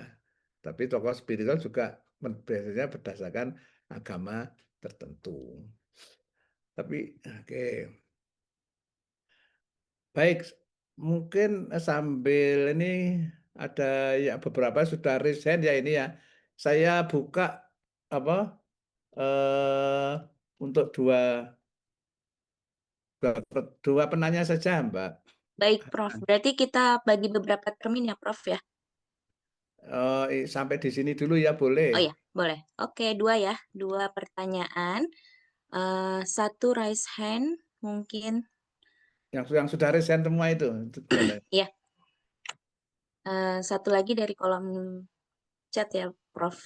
Tapi tokoh spiritual juga biasanya berdasarkan agama tertentu. Tapi oke. Baik, mungkin sambil ini ada ya beberapa sudah raise hand ya ini ya. Saya buka apa untuk dua penanya saja, Mbak. Baik, Prof. Berarti kita bagi beberapa termin ya, Prof ya? Sampai di sini dulu ya, Oh boleh. ya, boleh. Oke, dua ya. Dua pertanyaan. Satu raise hand mungkin. Yang sudah raise hand semua itu boleh. Ya. Satu lagi dari kolom chat ya, Prof.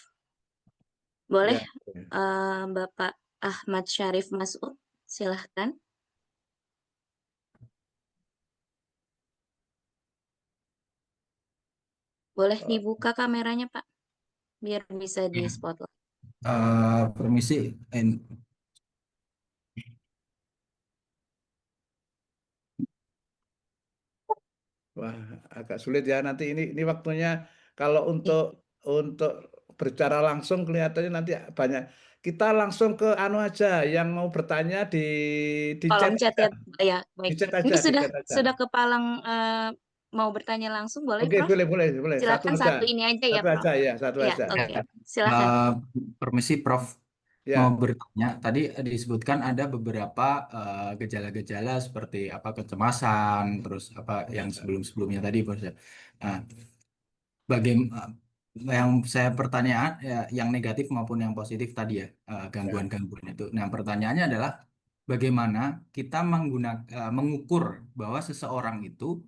Boleh, Ya. Bapak Ahmad Syarif Masud, silahkan. Boleh dibuka kameranya, Pak, biar bisa di spotlight. Permisi, Wah, agak sulit ya nanti ini waktunya kalau untuk berbicara langsung kelihatannya nanti banyak. Kita langsung ke anu aja yang mau bertanya di chat Kolom chat aja. ya, ya baik. Di chat Ini aja, di chat aja. sudah kepalang mau bertanya langsung, boleh, Oke, Prof? boleh. Silakan satu ini aja ya, Satu Prof. aja ya, satu Ya, aja. oke. Silakan. permisi, Prof. Ya. Mau bertanya, tadi disebutkan ada beberapa gejala-gejala seperti apa kecemasan, terus apa yang sebelum-sebelumnya tadi, Prof. Nah, bagaimana yang saya pertanyaan ya, yang negatif maupun yang positif tadi ya, gangguan-gangguan itu. Nah, pertanyaannya adalah bagaimana kita mengukur bahwa seseorang itu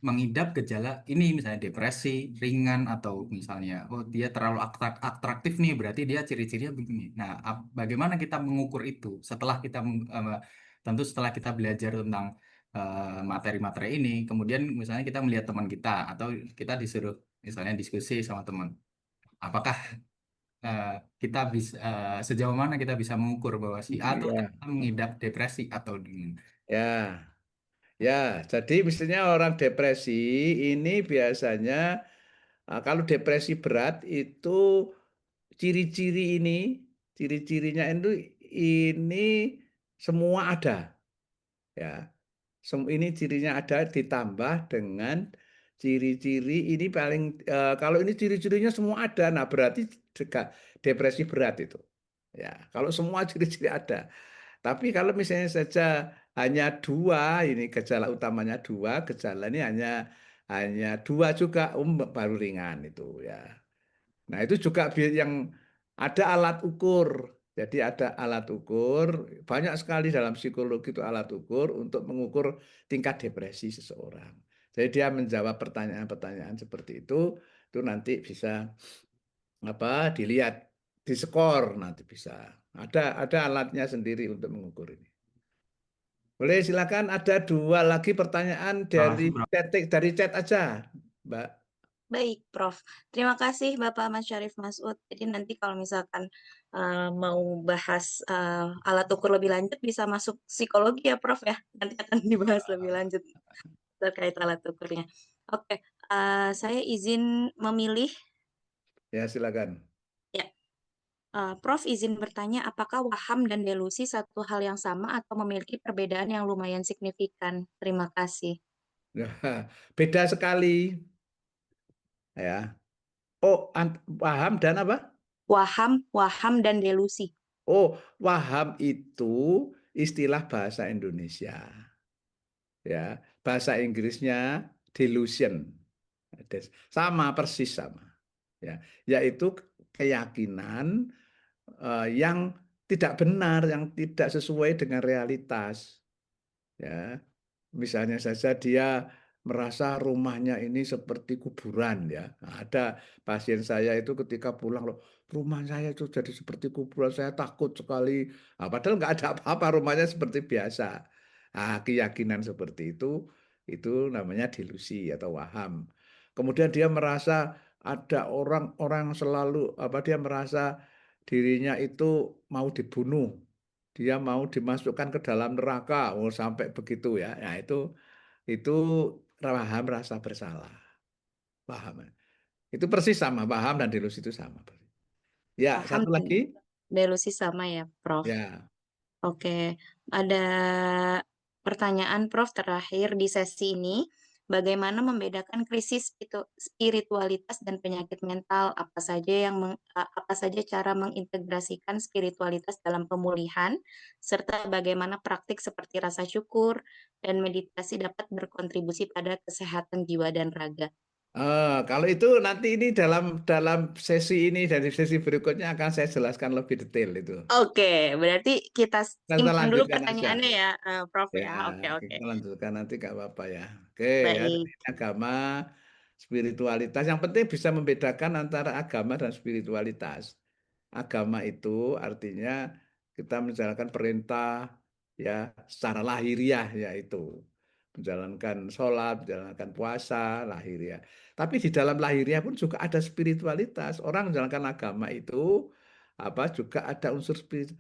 mengidap gejala ini, misalnya depresi ringan atau misalnya oh dia terlalu atraktif nih, berarti dia ciri-cirinya begini. Nah, bagaimana kita mengukur itu setelah tentu setelah kita belajar tentang materi-materi ini, kemudian misalnya kita melihat teman kita atau kita disuruh misalnya diskusi sama teman, apakah eh, kita bisa sejauh mana kita bisa mengukur bahwa si A itu Ya. ternyata mengidap depresi atau dingin. Ya. Ya, jadi misalnya orang depresi ini biasanya kalau depresi berat itu ciri-cirinya itu ini semua ada ya. Ini cirinya ada ditambah dengan ciri-ciri ini paling kalau ini ciri-cirinya semua ada, nah berarti juga depresi berat itu. Ya, kalau semua ciri-ciri ada. Tapi kalau misalnya saja hanya dua, ini gejala utamanya dua, gejala ini hanya dua juga, baru ringan itu ya. Nah itu juga yang ada alat ukur. Jadi ada alat ukur, banyak sekali dalam psikologi itu alat ukur untuk mengukur tingkat depresi seseorang. Jadi dia menjawab pertanyaan-pertanyaan seperti itu nanti bisa dilihat di skor nanti bisa. Ada alatnya sendiri untuk mengukur ini. Boleh silakan ada dua lagi pertanyaan dari chat aja, Mbak. Baik, Prof. Terima kasih Bapak Mas Syarif Masud. Jadi nanti kalau misalkan mau bahas alat ukur lebih lanjut bisa masuk psikologi ya, Prof ya. Nanti akan dibahas lebih lanjut terkait alat ukurnya. Oke, saya izin memilih. Ya, silakan. Ya, Prof izin bertanya, apakah waham dan delusi satu hal yang sama atau memiliki perbedaan yang lumayan signifikan? Terima kasih. Ya, beda sekali. Ya. Oh, paham dan apa? Waham dan delusi. Oh, waham itu istilah bahasa Indonesia. Ya, bahasa Inggrisnya delusion. Sama persis sama. Ya, yaitu keyakinan yang tidak benar, yang tidak sesuai dengan realitas. Ya, misalnya saja dia merasa rumahnya ini seperti kuburan ya. Nah, ada pasien saya itu ketika pulang loh, rumah saya itu jadi seperti kuburan, saya takut sekali. Nah, padahal nggak ada apa-apa, rumahnya seperti biasa. Nah, keyakinan seperti itu namanya delusi atau waham. Kemudian dia merasa ada orang-orang selalu dia merasa dirinya itu mau dibunuh, dia mau dimasukkan ke dalam neraka, oh sampai begitu ya. Nah, itu paham rasa bersalah. Paham. Itu persis sama, paham dan delusi itu sama. Ya, Paham satu dan lagi. delusi sama ya, Prof. Ya. Oke, ada pertanyaan Prof terakhir di sesi ini. Bagaimana membedakan krisis spiritualitas dan penyakit mental? Apa saja cara mengintegrasikan spiritualitas dalam pemulihan, serta bagaimana praktik seperti rasa syukur dan meditasi dapat berkontribusi pada kesehatan jiwa dan raga? Kalau itu nanti ini dalam sesi ini dari sesi berikutnya akan saya jelaskan lebih detail itu. Oke, berarti kita Kita simpan dulu lanjutkan aja. pertanyaannya ya, Prof Ya, ya. Oke, oke. kita lanjutkan nanti nggak apa-apa ya. Oke, ya Baik. tadi agama, spiritualitas. Yang penting bisa membedakan antara agama dan spiritualitas. Agama itu artinya kita menjalankan perintah ya secara lahiriah yaitu menjalankan sholat, menjalankan puasa, lahiriah. Tapi di dalam lahiriah pun juga ada spiritualitas. Orang menjalankan agama itu juga ada unsur spiritual.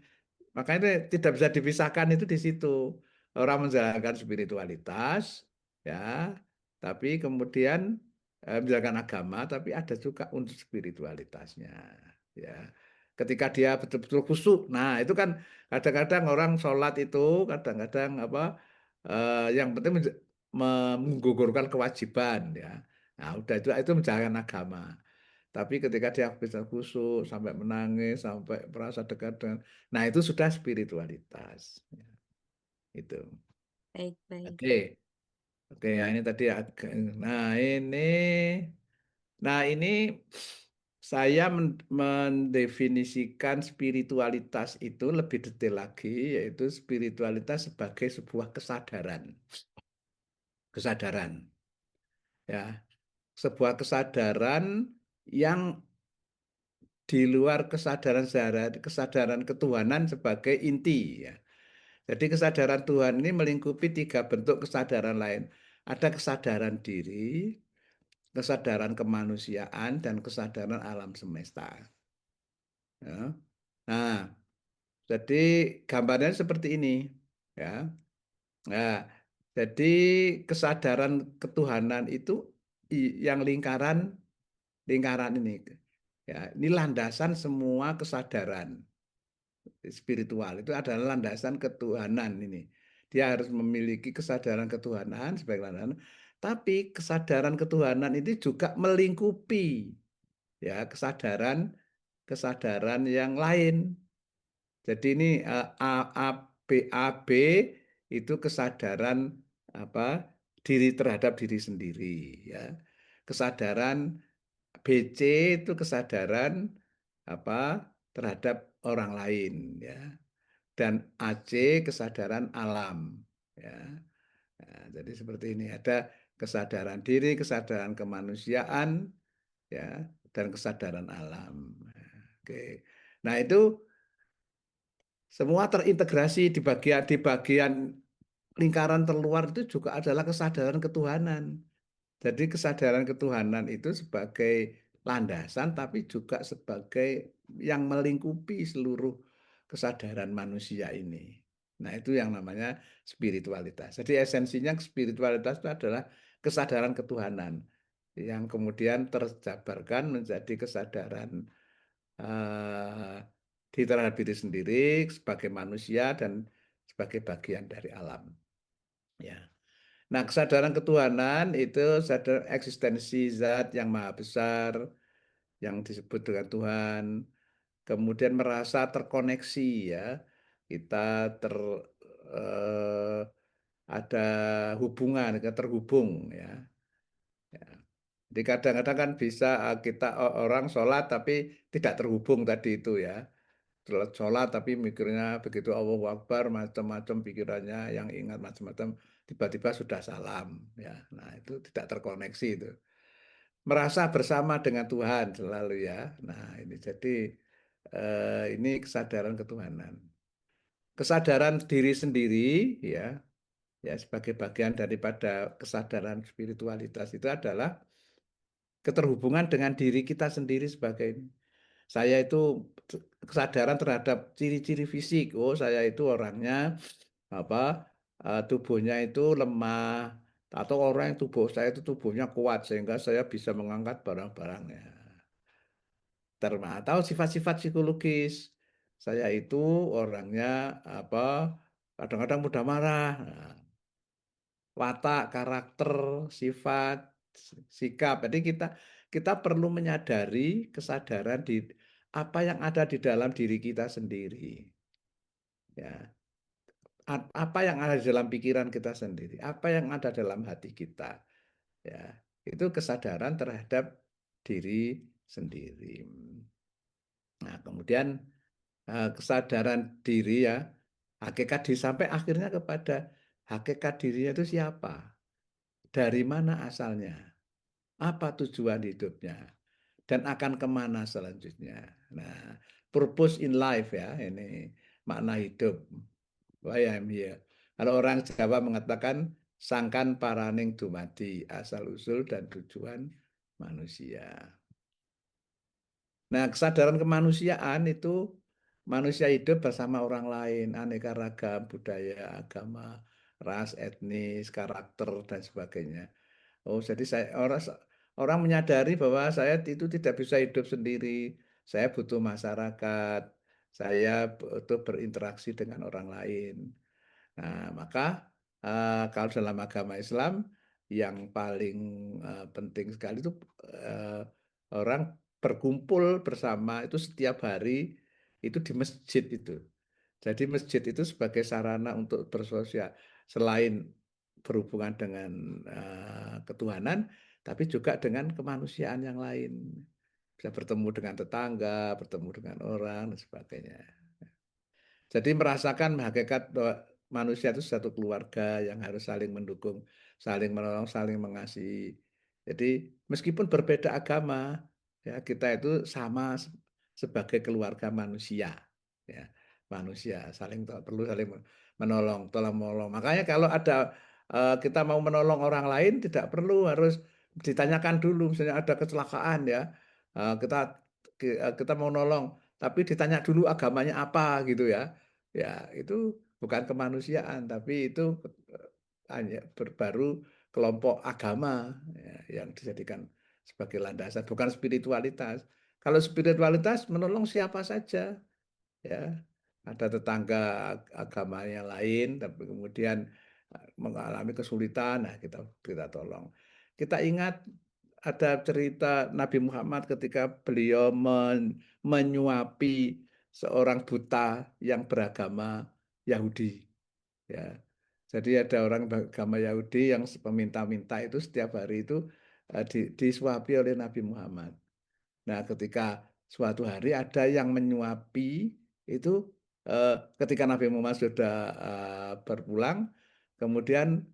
Makanya tidak bisa dipisahkan itu di situ. Orang menjalankan spiritualitas, ya, tapi kemudian menjalankan agama, tapi ada juga unsur spiritualitasnya, ya. Ketika dia betul-betul khusyuk, nah itu kan kadang-kadang orang sholat itu kadang-kadang yang penting menggugurkan kewajiban, ya. Nah, udah itu menjalankan agama. Tapi ketika dia bisa khusyuk, sampai menangis, sampai merasa dekat dengan, nah itu sudah spiritualitas. Itu. Baik, baik. Oke, oke ya ini tadi nah ini saya mendefinisikan spiritualitas itu lebih detail lagi, yaitu spiritualitas sebagai sebuah kesadaran, ya, sebuah kesadaran yang di luar kesadaran ketuhanan sebagai inti ya. Jadi kesadaran Tuhan ini melingkupi 3 bentuk kesadaran lain. Ada kesadaran diri, kesadaran kemanusiaan, dan kesadaran alam semesta. Ya. Nah, jadi gambarnya seperti ini ya. Nah, jadi kesadaran ketuhanan itu yang lingkaran ini ya, ini landasan semua kesadaran spiritual, itu adalah landasan ketuhanan ini. Dia harus memiliki kesadaran ketuhanan sebagai landasan, tapi kesadaran ketuhanan ini juga melingkupi ya kesadaran yang lain. Jadi ini A B itu kesadaran diri terhadap diri sendiri ya. Kesadaran BC itu kesadaran terhadap orang lain ya. Dan AC kesadaran alam ya. Nah, jadi seperti ini ada kesadaran diri, kesadaran kemanusiaan ya, dan kesadaran alam. Oke. Nah, itu semua terintegrasi di bagian lingkaran terluar itu juga adalah kesadaran ketuhanan. Jadi kesadaran ketuhanan itu sebagai landasan tapi juga sebagai yang melingkupi seluruh kesadaran manusia ini. Nah, itu yang namanya spiritualitas. Jadi esensinya spiritualitas itu adalah kesadaran ketuhanan yang kemudian terjabarkan menjadi kesadaran eh, di terhadap diri sendiri sebagai manusia dan sebagai bagian dari alam. Ya. Nah, kesadaran ketuhanan itu sadar eksistensi zat yang maha besar, yang disebut dengan Tuhan. kemudian merasa terkoneksi ya, kita ada hubungan, kita terhubung ya. Ya. Jadi kadang-kadang kan bisa kita orang sholat tapi tidak terhubung tadi itu ya. Sholat tapi mikirnya begitu Allahu Akbar macam-macam pikirannya yang ingat macam-macam tiba-tiba sudah salam ya. Nah, itu tidak terkoneksi itu. Merasa bersama dengan Tuhan selalu ya. Nah, ini jadi ini kesadaran ketuhanan. Kesadaran diri sendiri ya, ya sebagai bagian daripada kesadaran spiritualitas itu adalah keterhubungan dengan diri kita sendiri sebagai saya itu kesadaran terhadap ciri-ciri fisik. Oh, saya itu orangnya apa tubuhnya itu lemah atau orang yang saya itu tubuhnya kuat sehingga saya bisa mengangkat barang-barangnya. Atau sifat-sifat psikologis. Saya itu orangnya kadang-kadang mudah marah. Nah, watak, karakter, sifat, sikap. Jadi kita perlu menyadari kesadaran di apa yang ada di dalam diri kita sendiri. Ya, apa yang ada di dalam pikiran kita sendiri, apa yang ada dalam hati kita. Ya, itu kesadaran terhadap diri sendiri. Nah, kemudian kesadaran diri ya, hakikat diri sampai akhirnya kepada hakikat dirinya itu siapa, dari mana asalnya, apa tujuan hidupnya, dan akan kemana selanjutnya. Nah, purpose in life ya, ini makna hidup. Why I'm here. Kalau orang Jawa mengatakan sangkan paraning dumadi, asal usul dan tujuan manusia. Nah, kesadaran kemanusiaan itu manusia hidup bersama orang lain, aneka ragam budaya, agama, ras, etnis, karakter dan sebagainya. Oh, jadi orang menyadari bahwa saya itu tidak bisa hidup sendiri. Saya butuh masyarakat. Saya butuh berinteraksi dengan orang lain. Nah, maka kalau dalam agama Islam yang paling penting sekali itu orang berkumpul bersama itu setiap hari itu di masjid itu. Jadi masjid itu sebagai sarana untuk bersosial selain berhubungan dengan ketuhanan, tapi juga dengan kemanusiaan yang lain. Bisa bertemu dengan tetangga, bertemu dengan orang dan sebagainya. Jadi merasakan hakikat bahwa manusia itu satu keluarga yang harus saling mendukung, saling menolong, saling mengasihi. Jadi meskipun berbeda agama, ya kita itu sama sebagai keluarga manusia, ya manusia perlu saling menolong, tolong menolong. Makanya kalau ada kita mau menolong orang lain tidak perlu harus ditanyakan dulu, misalnya ada kecelakaan ya, kita mau nolong, tapi ditanya dulu agamanya apa gitu ya. Ya, itu bukan kemanusiaan, tapi itu hanya baru kelompok agama ya, yang dijadikan sebagai landasan, bukan spiritualitas. Kalau spiritualitas menolong siapa saja, ya. Ada tetangga agamanya lain, tapi kemudian mengalami kesulitan, nah kita tolong. Kita ingat ada cerita Nabi Muhammad ketika beliau menyuapi seorang buta yang beragama Yahudi. Ya, jadi ada orang beragama Yahudi yang peminta-minta itu setiap hari itu disuapi oleh Nabi Muhammad. Nah, ketika suatu hari ada yang menyuapi itu ketika Nabi Muhammad sudah berpulang, kemudian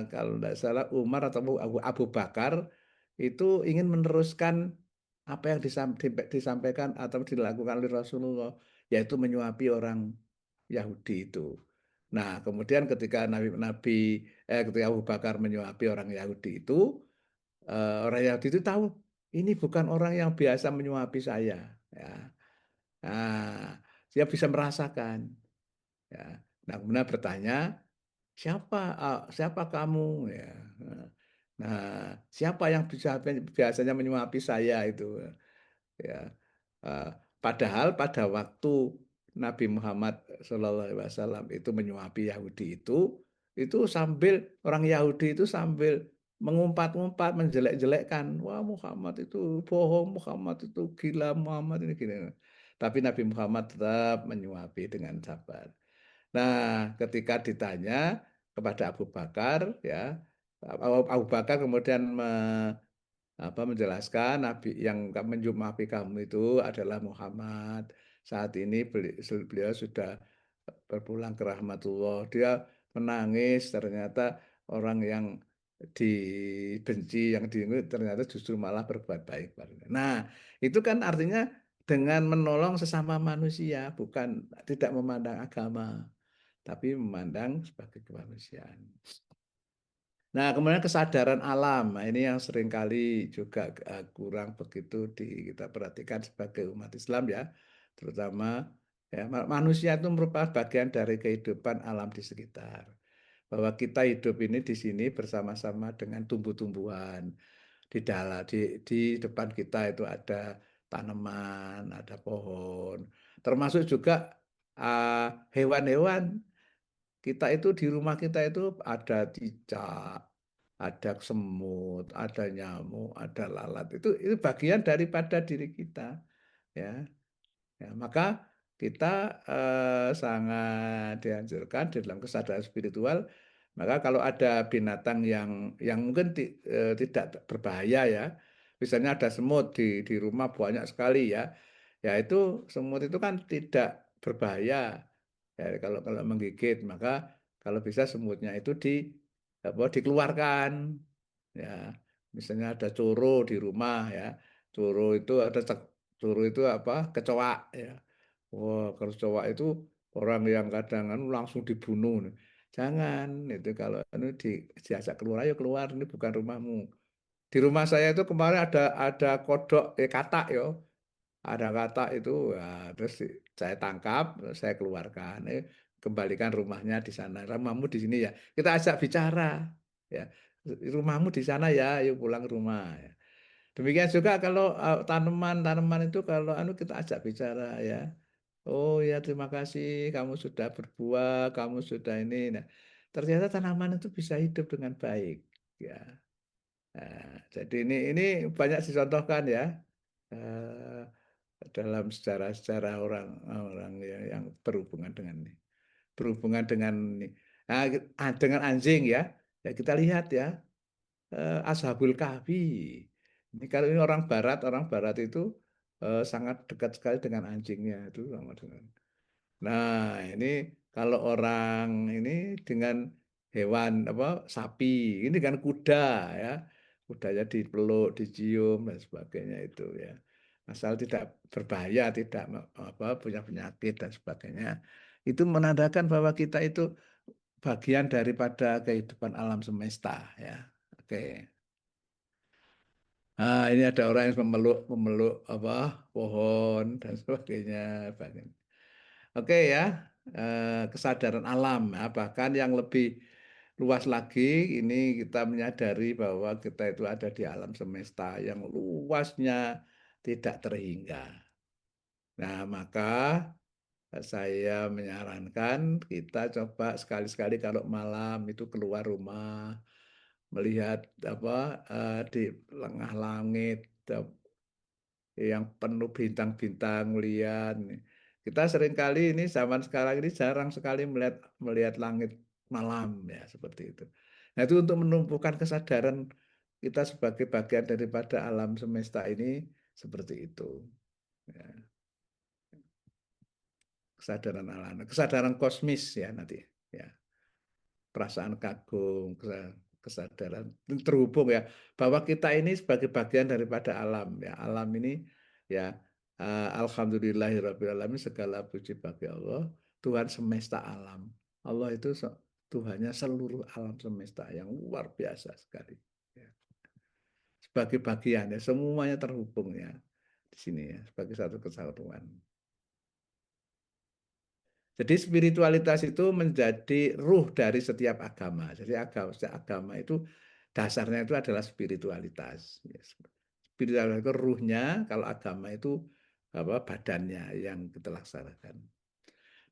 kalau tidak salah Umar atau Abu Bakar itu ingin meneruskan apa yang disampaikan atau dilakukan oleh Rasulullah, yaitu menyuapi orang Yahudi itu. Nah, kemudian ketika ketika Abu Bakar menyuapi orang Yahudi itu, orang Yahudi itu tahu ini bukan orang yang biasa menyuapi saya. Ya. Nah, dia bisa merasakan. Ya. Nah, kemudian bertanya, siapa kamu? Ya. Nah, siapa yang biasanya menyuapi saya itu? Ya. Eh, Padahal pada waktu Nabi Muhammad SAW itu menyuapi Yahudi itu sambil orang Yahudi itu sambil mengumpat-ngumpat, menjelek-jelekkan, wah Muhammad itu bohong, Muhammad itu gila, Muhammad ini gini. Tapi Nabi Muhammad tetap menyuapi dengan sabar. Nah, ketika ditanya kepada Abu Bakar, ya, Abu Bakar kemudian menjelaskan Nabi yang menyuapi kamu itu adalah Muhammad. Saat ini beliau sudah berpulang ke rahmatullah. Dia menangis, ternyata orang yang dibenci, yang ternyata justru malah berbuat baik. Nah, itu kan artinya dengan menolong sesama manusia, bukan tidak memandang agama, tapi memandang sebagai kemanusiaan. Nah, kemudian kesadaran alam. Nah, ini yang seringkali juga kurang begitu kita perhatikan sebagai umat Islam ya. Terutama ya, manusia itu merupakan bagian dari kehidupan alam di sekitar. Bahwa kita hidup ini di sini bersama-sama dengan tumbuh-tumbuhan. Di depan kita itu ada tanaman, ada pohon. Termasuk juga hewan-hewan. Kita itu di rumah kita itu ada cicak, ada semut, ada nyamuk, ada lalat. Itu bagian daripada diri kita, ya. Ya, maka kita sangat dianjurkan di dalam kesadaran spiritual. Maka kalau ada binatang yang mungkin tidak berbahaya ya, misalnya ada semut di rumah banyak sekali ya, ya itu semut itu kan tidak berbahaya. Ya, kalau menggigit maka kalau bisa semutnya itu dikeluarkan ya. Misalnya ada coro di rumah ya. Coro itu kecoa ya. Wah, kalau kecoa itu orang yang kadang langsung dibunuh. Jangan itu kalau diajak keluar, ayo keluar, ini bukan rumahmu. Di rumah saya itu kemarin ada kodok katak yo. Ada kata itu, ya, terus saya tangkap, saya keluarkan, kembalikan rumahnya di sana. Rumahmu di sini ya. Kita ajak bicara, ya. Rumahmu di sana ya, yuk pulang ke rumah. Ya. Demikian juga kalau tanaman-tanaman itu kalau kita ajak bicara ya. Oh ya terima kasih, kamu sudah berbuah, kamu sudah ini. Nah, ternyata tanaman itu bisa hidup dengan baik, ya. Nah, jadi ini banyak dicontohkan ya. Eh, dalam sejarah-sejarah orang-orang yang berhubungan dengan ini. Berhubungan dengan ini. Nah, dengan anjing ya. Ya kita lihat ya, Ashabul Kahfi. Ini kalau ini orang barat itu sangat dekat sekali dengan anjingnya itu sama dengan. Nah, ini kalau orang ini dengan hewan apa sapi, ini kan kuda ya. Kudanya dipeluk, dicium dan sebagainya itu ya. Asal tidak berbahaya, tidak punya penyakit dan sebagainya. Itu menandakan bahwa kita itu bagian daripada kehidupan alam semesta ya. Oke. Nah, ini ada orang yang memeluk pohon dan sebagainya. Oke ya, kesadaran alam, ya. Bahkan yang lebih luas lagi, ini kita menyadari bahwa kita itu ada di alam semesta yang luasnya tidak terhingga. Nah, maka saya menyarankan kita coba sekali-sekali kalau malam itu keluar rumah, melihat di tengah langit yang penuh bintang-bintang lihat. Kita seringkali ini zaman sekarang ini jarang sekali melihat langit malam ya seperti itu. Nah itu untuk menumbuhkan kesadaran kita sebagai bagian daripada alam semesta ini seperti itu. Ya. Kesadaran alam, kesadaran kosmis ya nanti. Ya. Perasaan kagum, kesadaran terhubung ya bahwa kita ini sebagai bagian daripada alam ya. Alam ini ya alhamdulillahirabbil alamin, segala puji bagi Allah, Tuhan semesta alam. Allah itu Tuhannya seluruh alam semesta yang luar biasa sekali. Ya. Sebagai bagian ya semuanya terhubung ya di sini ya sebagai satu kesatuan. Jadi spiritualitas itu menjadi ruh dari setiap agama. Jadi agama itu dasarnya itu adalah spiritualitas. Spiritualitas itu ruhnya, kalau agama itu badannya yang kita laksanakan.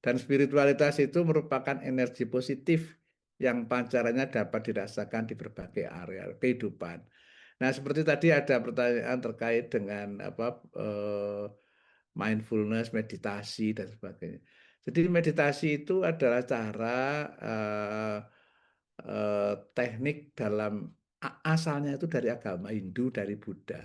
Dan spiritualitas itu merupakan energi positif yang pancarannya dapat dirasakan di berbagai area kehidupan. Nah, seperti tadi ada pertanyaan terkait dengan mindfulness, meditasi dan sebagainya. Jadi meditasi itu adalah cara teknik dalam asalnya itu dari agama Hindu, dari Buddha,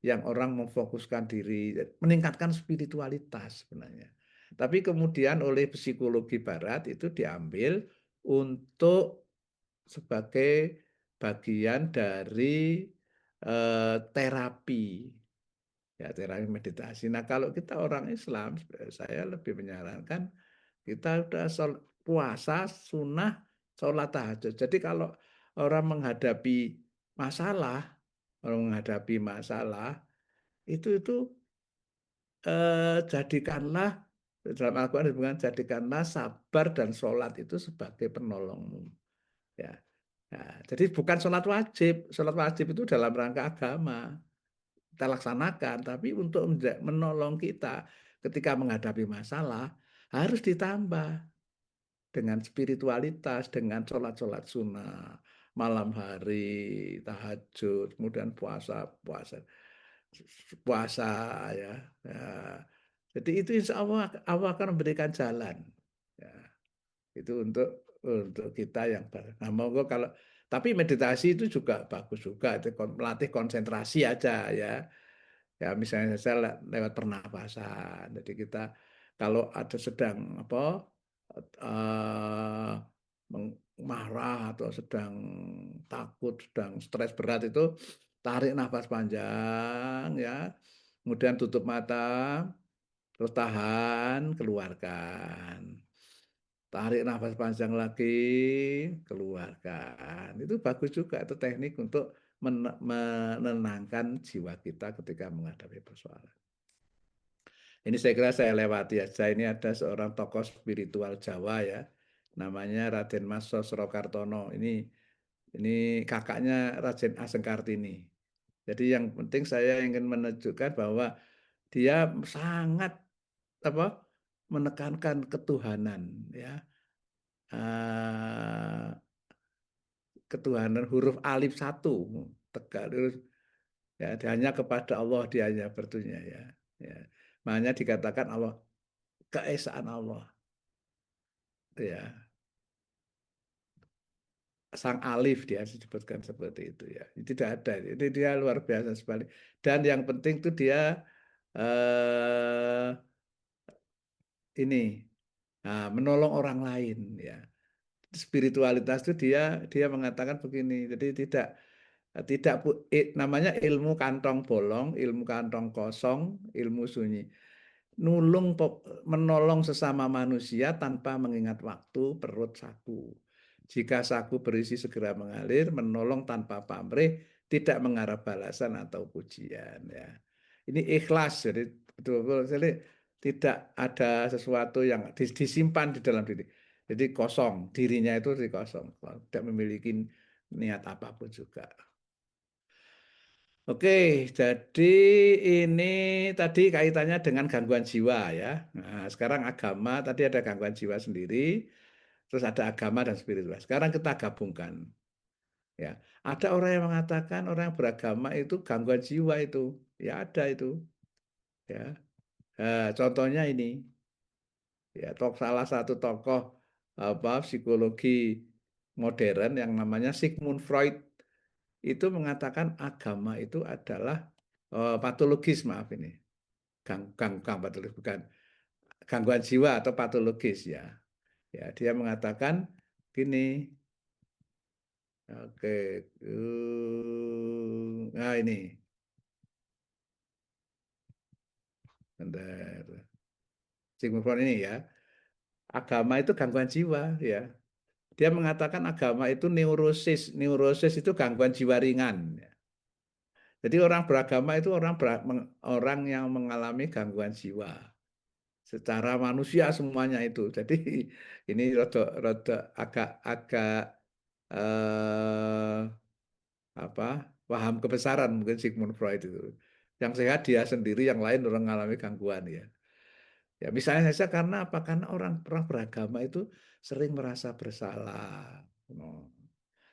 yang orang memfokuskan diri, meningkatkan spiritualitas sebenarnya. Tapi kemudian oleh psikologi Barat itu diambil untuk sebagai bagian dari terapi, ya terapi meditasi. Nah kalau kita orang Islam, saya lebih menyarankan kita udah puasa, sunnah, sholat tahajud. Jadi kalau orang menghadapi masalah, itu jadikanlah dalam Al-Quran disebutkan jadikanlah sabar dan sholat itu sebagai penolongmu. Ya. Nah, jadi bukan sholat wajib itu dalam rangka agama kita laksanakan, tapi untuk menolong kita ketika menghadapi masalah harus ditambah dengan spiritualitas, dengan sholat-sholat sunnah, malam hari, tahajud, kemudian puasa ya. Ya. Jadi itu insya Allah akan memberikan jalan. Ya. Itu untuk kita yang nah, monggo kalau tapi meditasi itu juga bagus juga, itu melatih konsentrasi aja ya. Ya misalnya saya lewat pernapasan. Jadi kita kalau ada sedang marah atau sedang takut, sedang stres berat itu tarik nafas panjang ya. Kemudian tutup mata, terus tahan, keluarkan. Tarik nafas panjang lagi, keluarkan. Itu bagus juga, itu teknik untuk menenangkan jiwa kita ketika menghadapi persoalan. Ini saya kira saya lewati aja. Ini ada seorang tokoh spiritual Jawa ya, namanya Raden Mas Sosro Kartono. Ini kakaknya Raden Aseng Kartini. Jadi yang penting saya ingin menunjukkan bahwa dia sangat menekankan ketuhanan ya. Ketuhanan huruf alif satu tegak terus ya hanya kepada Allah dia hanya berdunia ya. Makanya dikatakan Allah keesaan Allah ya, sang alif dia disebutkan seperti itu ya. Tidak ada, ini dia luar biasa sekali. Dan yang penting itu dia ini menolong orang lain ya. Spiritualitas itu dia mengatakan begini. Jadi tidak namanya ilmu kantong bolong, ilmu kantong kosong, ilmu sunyi. Menolong sesama manusia tanpa mengingat waktu, perut saku. Jika saku berisi segera mengalir, menolong tanpa pamrih, tidak mengharap balasan atau pujian ya. Ini ikhlas, jadi betul-betul tidak ada sesuatu yang disimpan di dalam diri. Jadi kosong, dirinya itu kosong, tidak memiliki niat apapun juga. Oke, jadi ini tadi kaitannya dengan gangguan jiwa ya. Nah, sekarang agama, tadi ada gangguan jiwa sendiri, terus ada agama dan spiritual. Sekarang kita gabungkan. Ya, ada orang yang mengatakan orang yang beragama itu gangguan jiwa itu. Ya ada itu. Ya. Nah, contohnya ini. Ya, salah satu tokoh psikologi modern yang namanya Sigmund Freud itu mengatakan agama itu adalah patologis, maaf ini. Patologis bukan gangguan jiwa atau patologis ya. Ya, dia mengatakan gini. Oke. Nah ini. Bentar. Sigmund Freud ini ya. Agama itu gangguan jiwa ya. Dia mengatakan agama itu neurosis. Neurosis itu gangguan jiwa ringan. Jadi orang beragama itu orang yang mengalami gangguan jiwa. Secara manusia semuanya itu. Jadi ini rada agak paham kebesaran mungkin Sigmund Freud itu. Yang sehat dia sendiri, yang lain orang mengalami gangguan ya. Ya misalnya saja karena apa? Karena orang beragama itu sering merasa bersalah,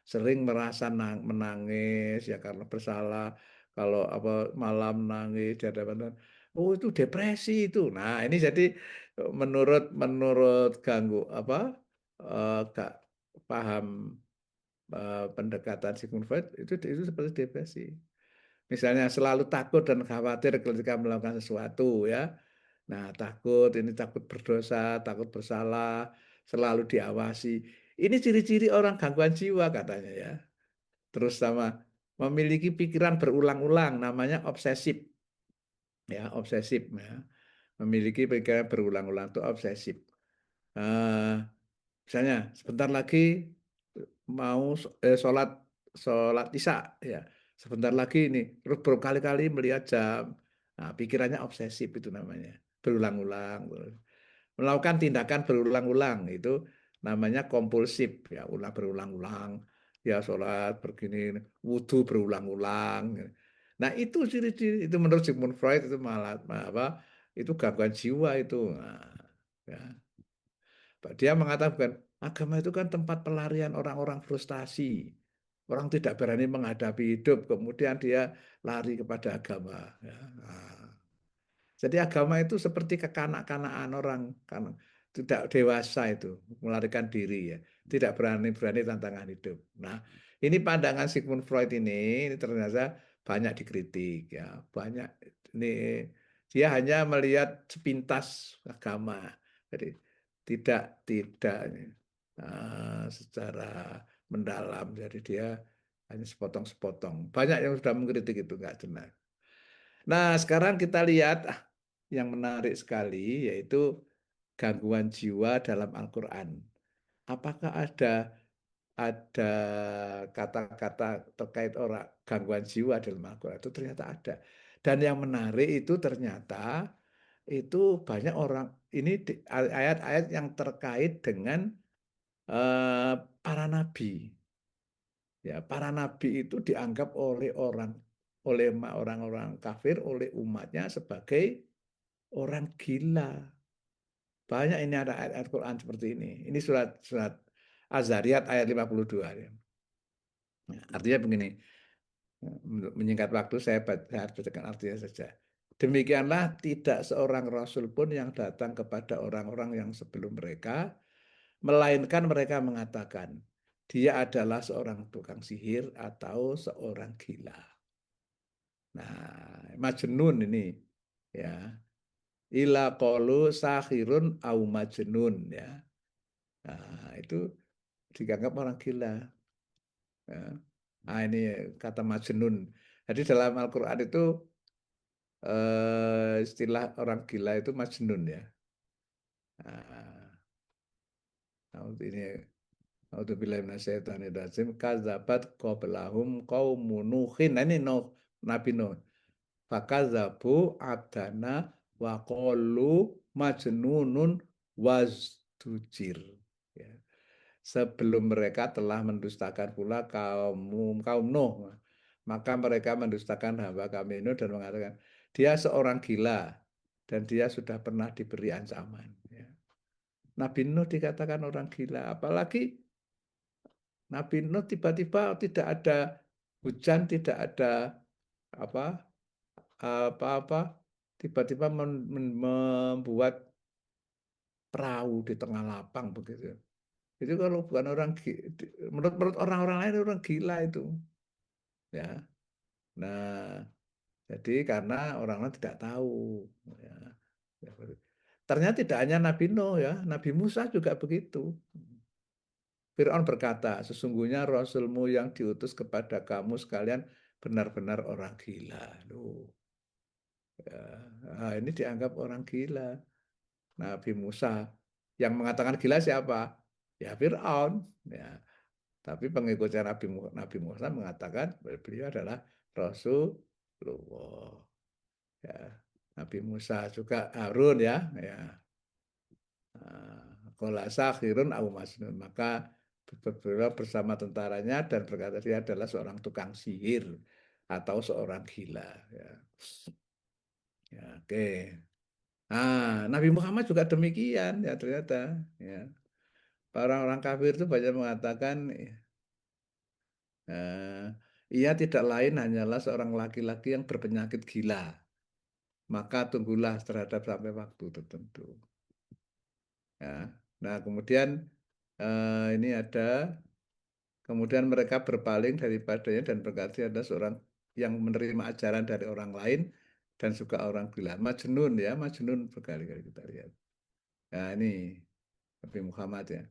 sering merasa menangis ya karena bersalah. Kalau malam nangis di hadapan Oh itu depresi itu. Nah ini jadi menurut Kak paham pendekatan Sigmund Freud itu seperti depresi. Misalnya selalu takut dan khawatir ketika melakukan sesuatu ya. Nah, takut berdosa, takut bersalah, selalu diawasi. Ini ciri-ciri orang gangguan jiwa katanya ya. Terus sama memiliki pikiran berulang-ulang namanya obsesif. Ya, obsesif ya. Memiliki pikiran berulang-ulang itu obsesif. Eh, Misalnya sebentar lagi mau sholat sholat isya ya sebentar lagi ini terus berkali-kali melihat jam. Nah, pikirannya obsesif itu namanya berulang-ulang melakukan tindakan berulang-ulang itu namanya kompulsif ya berulang-ulang ya sholat begini wudhu berulang-ulang. Nah itu ciri-ciri itu menurut Sigmund Freud itu malah apa itu gangguan jiwa itu. Nah, ya. Dia mengatakan agama itu kan tempat pelarian orang-orang frustasi. Orang tidak berani menghadapi hidup, kemudian dia lari kepada agama. Ya. Nah, jadi agama itu seperti kekanak-kanakan orang, karena tidak dewasa itu, melarikan diri ya, tidak berani-berani tantangan hidup. Nah, ini pandangan Sigmund Freud ini ternyata banyak dikritik ya, banyak ini dia hanya melihat sepintas agama. Jadi tidak secara mendalam. Jadi dia hanya sepotong-sepotong. Banyak yang sudah mengkritik itu nggak benar. Nah, sekarang kita lihat yang menarik sekali yaitu gangguan jiwa dalam Al-Quran. Apakah ada kata-kata terkait orang gangguan jiwa dalam Al-Quran? Itu ternyata ada. Dan yang menarik itu ternyata itu banyak orang ini ayat-ayat yang terkait dengan para nabi. Ya, para nabi itu dianggap oleh orang-orang kafir, oleh umatnya sebagai orang gila. Banyak ini ada ayat-ayat Quran seperti ini. Ini surat Az-Zariyat ayat 52. Ya. Nah, artinya begini, menyingkat waktu saya bacakan artinya saja. Demikianlah tidak seorang rasul pun yang datang kepada orang-orang yang sebelum mereka, melainkan mereka mengatakan, dia adalah seorang tukang sihir atau seorang gila. Nah, majnun ini ya. Ila qalu sahirun au majnun ya. Nah, itu dianggap orang gila. Ya. Nah, ini kata majnun. Jadi dalam Al-Qur'an itu istilah orang gila itu majnun ya. Nah, ini A'udzubillahi minasyaitonirrajim kadzabat qablahum qaumun Nuhin. Nah, ini Nuh, Nabi Nuh. Fakadzabu abdana wa qalu majnunun wazdujir. Ya. Sebelum mereka telah mendustakan pula kaum Nuh. Maka mereka mendustakan hamba kami Nuh dan mengatakan, dia seorang gila dan dia sudah pernah diberi ancaman. Ya. Nabi Nuh dikatakan orang gila, apalagi Nabi Nuh tiba-tiba tidak ada hujan, tidak ada apa tiba-tiba membuat perahu di tengah lapang begitu. Itu kalau bukan menurut orang-orang lain orang gila itu. Ya. Nah, jadi karena orang lain tidak tahu. Ya. Ternyata tidak hanya Nabi Nuh ya, Nabi Musa juga begitu. Fir'aun berkata, sesungguhnya Rasulmu yang diutus kepada kamu sekalian benar-benar orang gila. Loh. Ya. Nah, ini dianggap orang gila. Nabi Musa. Yang mengatakan gila siapa? Ya Fir'aun. Ya. Tapi pengikutnya Nabi Musa mengatakan beliau adalah Rasulullah. Ya. Nabi Musa juga Harun ya. Ya. Qala sakhirun au masnun. Maka beliau bersama tentaranya dan berkata dia adalah seorang tukang sihir atau seorang gila. Ya. Ya, oke. Nah, Nabi Muhammad juga demikian ya ternyata. Ya. Orang-orang kafir itu banyak mengatakan ia tidak lain hanyalah seorang laki-laki yang berpenyakit gila. maka tunggulah terhadap sampai waktu tertentu. Ya. Nah, kemudian ini ada, kemudian mereka berpaling daripadanya dan berkata ada seorang yang menerima ajaran dari orang lain dan juga orang gila. Majnun ya, Majnun berkali-kali kita lihat. Nah, ini Nabi Muhammad ya.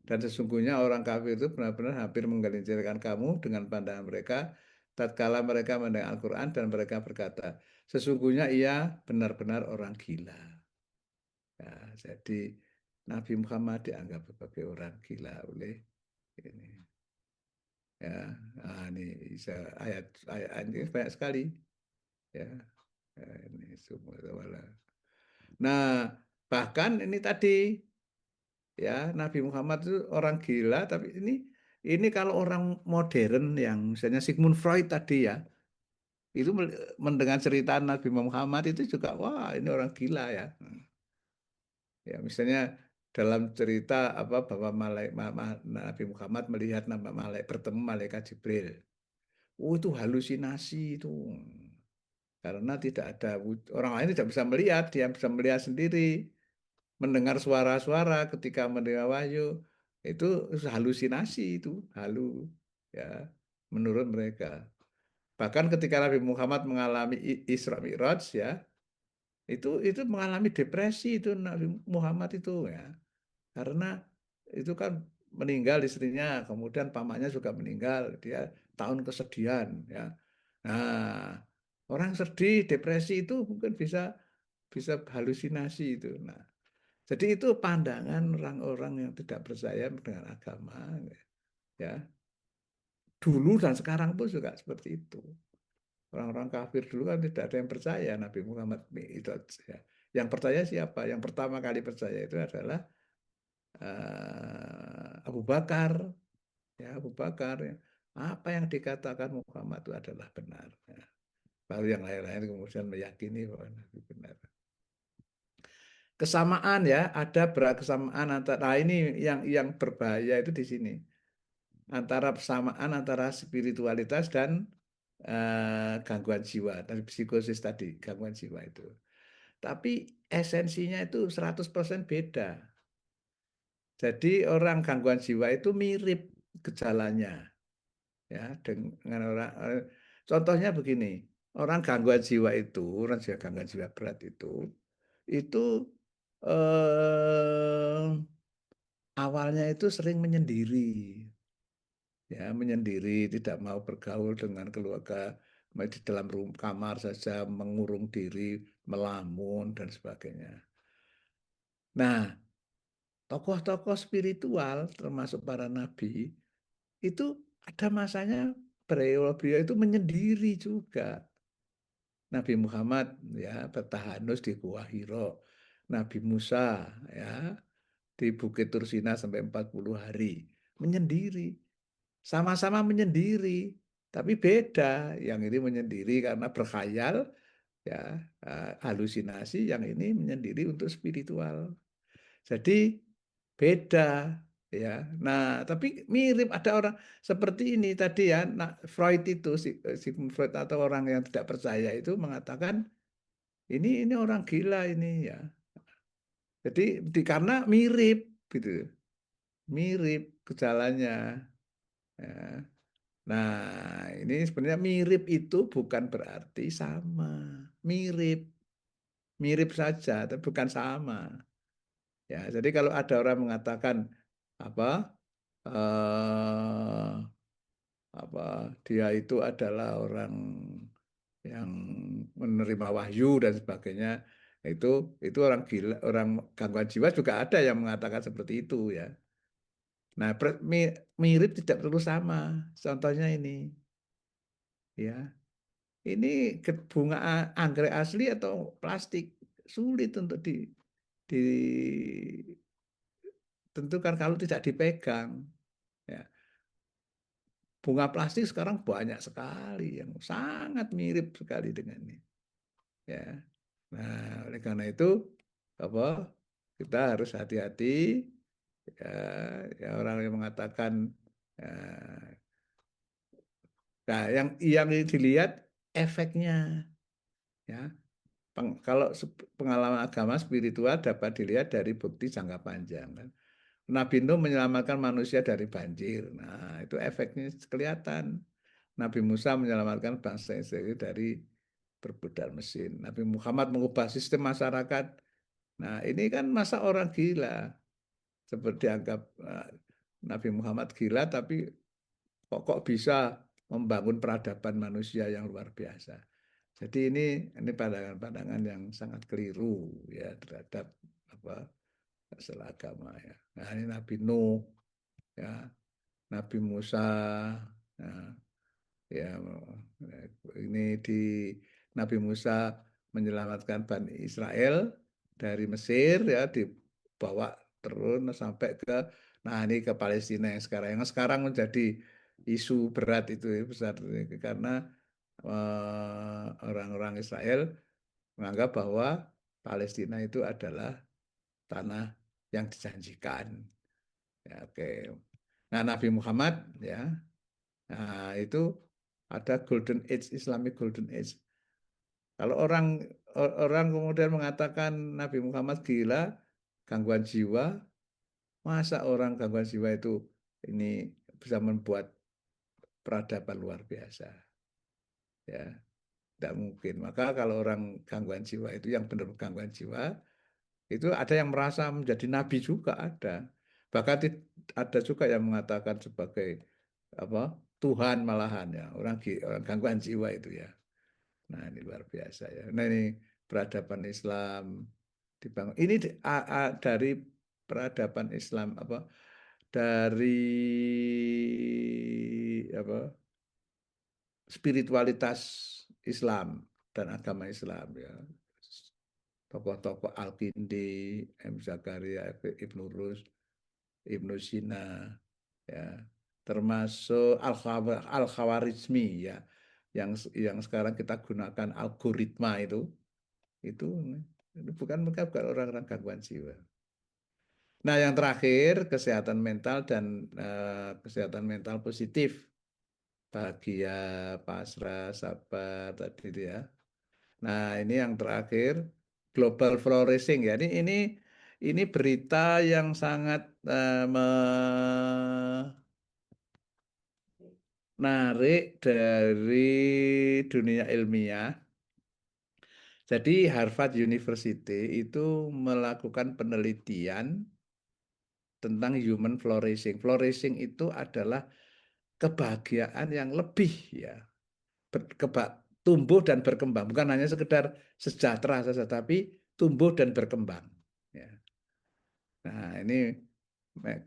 Dan sesungguhnya orang kafir itu benar-benar hampir menggelincirkan kamu dengan pandangan mereka tatkala mereka mendengar Al-Quran dan mereka berkata, sesungguhnya ia benar-benar orang gila. Ya, jadi Nabi Muhammad dianggap sebagai orang gila oleh ini. Ya, nah, ini ayat ini banyak sekali. Ya, ini semua. Nah, bahkan ini tadi ya Nabi Muhammad itu orang gila, tapi ini kalau orang modern yang misalnya Sigmund Freud tadi ya, itu mendengar cerita Nabi Muhammad itu juga wah ini orang gila ya. Ya misalnya dalam cerita apa bahwa Nabi Muhammad melihat bertemu malaikat Jibril. Oh itu halusinasi itu. Karena tidak ada orang lain tidak bisa melihat, dia bisa melihat sendiri, mendengar suara-suara ketika menerima wahyu itu halusinasi itu halu ya menurut mereka. Bahkan ketika Nabi Muhammad mengalami Isra Mi'raj ya itu mengalami depresi itu Nabi Muhammad itu ya karena itu kan meninggal istrinya kemudian pamannya juga meninggal dia tahun kesedihan ya. Nah orang sedih depresi itu mungkin bisa bisa halusinasi itu. Nah jadi itu pandangan orang-orang yang tidak percaya dengan agama, ya. Dulu dan sekarang pun juga seperti itu. Orang-orang kafir dulu kan tidak ada yang percaya Nabi Muhammad itu. Ya. Yang percaya siapa? Yang pertama kali percaya itu adalah Abu Bakar. Ya, Abu Bakar. Ya. Apa yang dikatakan Muhammad itu adalah benar. Ya. Baru yang lain-lain kemudian meyakini bahwa Nabi benar. Kesamaan ya, ada kesamaan antara nah ini yang berbahaya itu di sini. Antara persamaan antara spiritualitas dan gangguan jiwa, tadi psikosis tadi, gangguan jiwa itu. Tapi esensinya itu 100% beda. Jadi orang gangguan jiwa itu mirip gejalanya ya dengan orang contohnya begini, orang gangguan jiwa itu, orang gangguan jiwa berat itu awalnya itu sering menyendiri, ya menyendiri, tidak mau bergaul dengan keluarga, di dalam kamar saja, mengurung diri, melamun dan sebagainya. Nah, tokoh-tokoh spiritual termasuk para nabi itu ada masanya beliau itu menyendiri juga. Nabi Muhammad ya bertahanus di Gua Hiro, Nabi Musa ya di Bukit Tursina sampai 40 hari menyendiri. Sama-sama menyendiri, tapi beda. Yang ini menyendiri karena berkhayal ya halusinasi, yang ini menyendiri untuk spiritual. Jadi beda ya. Nah, tapi mirip ada orang seperti ini tadi ya. Nah, Freud itu Sigmund Freud atau orang yang tidak percaya itu mengatakan ini orang gila ini ya. Jadi karena mirip gitu. Mirip gejalanya. Ya. Nah, ini sebenarnya mirip itu bukan berarti sama. Mirip. Mirip saja, tapi bukan sama. Ya, jadi kalau ada orang mengatakan apa eh, dia itu adalah orang yang menerima wahyu dan sebagainya, itu orang gila, orang gangguan jiwa juga ada yang mengatakan seperti itu ya. Nah, mirip tidak perlu sama. Contohnya ini, ya, ini bunga anggrek asli atau plastik sulit untuk ditentukan kalau tidak dipegang. Ya. Bunga plastik sekarang banyak sekali yang sangat mirip sekali dengan ini. Ya. Nah, oleh karena itu apa kita harus hati-hati ya, ya orang yang mengatakan ya, nah yang dilihat efeknya ya kalau pengalaman agama spiritual dapat dilihat dari bukti jangka panjang kan. Nabi Nuh menyelamatkan manusia dari banjir. Nah, itu efeknya kelihatan. Nabi Musa menyelamatkan bangsa Israel dari perbudakan mesin. Nabi Muhammad mengubah sistem masyarakat. Nah, ini kan masa orang gila. Seperti dianggap Nabi Muhammad gila, tapi kok bisa membangun peradaban manusia yang luar biasa. Jadi ini pandangan-pandangan yang sangat keliru ya terhadap masalah agama ya. Nah, ini Nabi Nuh ya, Nabi Musa ya, ini di Nabi Musa menyelamatkan Bani Israel dari Mesir ya, dibawa terus sampai ke ini ke Palestina yang sekarang menjadi isu berat itu ya, besar karena orang-orang Israel menganggap bahwa Palestina itu adalah tanah yang dijanjikan. Ya, oke. Nah, Nabi Muhammad ya, itu ada golden age, Islamic golden age. Kalau orang kemudian mengatakan Nabi Muhammad gila, gangguan jiwa, masa orang gangguan jiwa itu ini bisa membuat peradaban luar biasa? Ya, tidak mungkin. Maka kalau orang gangguan jiwa itu yang benar gangguan jiwa, itu ada yang merasa menjadi nabi juga ada. Bahkan ada juga yang mengatakan sebagai Tuhan malahan ya, orang gangguan jiwa itu ya. Nah, ini luar biasa ya. Nah, ini peradaban Islam dibangun. Ini dari peradaban Islam dari spiritualitas Islam dan agama Islam ya. Tokoh-tokoh Al-Kindi, M. Zakaria, Ibnu Rus, Ibnu Sina, ya, termasuk Al-Khawarizmi ya, yang sekarang kita gunakan algoritma itu bukan orang-orang gangguan jiwa. Nah, yang terakhir kesehatan mental dan kesehatan mental positif, bahagia, pasrah, sabar tadi itu ya. Nah, ini yang terakhir global flourishing ya. Ini berita yang sangat menarik dari dunia ilmiah. Jadi Harvard University itu melakukan penelitian tentang human flourishing. Flourishing itu adalah kebahagiaan yang lebih ya, tumbuh dan berkembang, bukan hanya sekedar sejahtera saja, tapi tumbuh dan berkembang. Ya. Nah, ini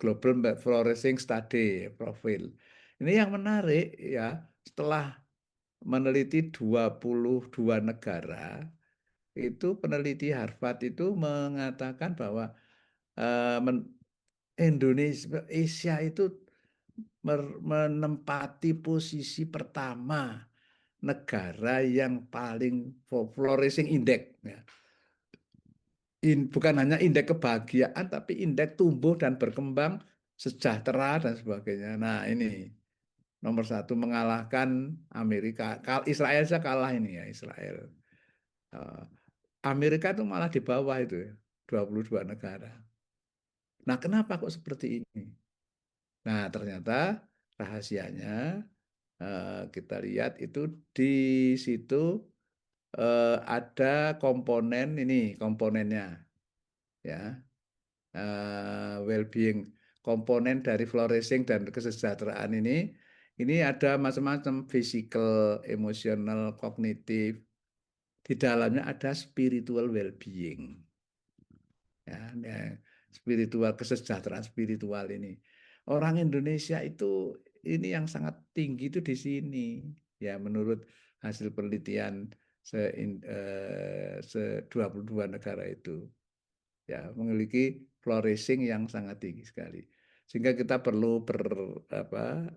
Global Flourishing Study profil. Ini yang menarik ya, setelah meneliti 22 negara, itu peneliti Harvard itu mengatakan bahwa Indonesia, Asia itu menempati posisi pertama negara yang paling flourishing index. Ya. Bukan hanya indeks kebahagiaan, tapi indeks tumbuh dan berkembang, sejahtera dan sebagainya. Nah, ini nomor 1 mengalahkan Amerika. Israel saja kalah ini ya, Israel. Amerika itu malah di bawah itu ya, 22 negara. Nah, kenapa kok seperti ini? Nah, ternyata rahasianya kita lihat itu di situ ada komponennya ya, well-being, komponen dari flourishing dan kesejahteraan ini ada macam-macam, physical, emotional, kognitif. Di dalamnya ada spiritual well-being. Ya, spiritual, kesejahteraan spiritual ini. Orang Indonesia itu ini yang sangat tinggi itu di sini. Ya, menurut hasil penelitian 22 negara itu. Ya, memiliki flourishing yang sangat tinggi sekali. Sehingga kita perlu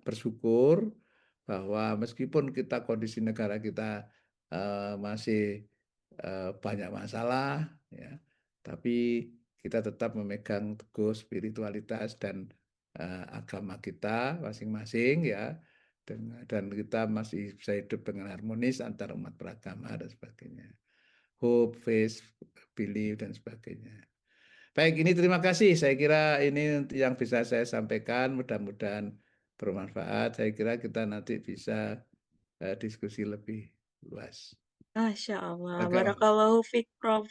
bersyukur bahwa meskipun kita kondisi negara kita masih banyak masalah, ya, tapi kita tetap memegang teguh spiritualitas dan agama kita masing-masing ya, dan kita masih bisa hidup dengan harmonis antar umat beragama dan sebagainya. hope, faith, belief dan sebagainya. Baik, ini terima kasih. Saya kira ini yang bisa saya sampaikan. Mudah-mudahan bermanfaat. Saya kira kita nanti bisa diskusi lebih luas. Masya Allah, Bagaimana? barakallahu fiik Prof.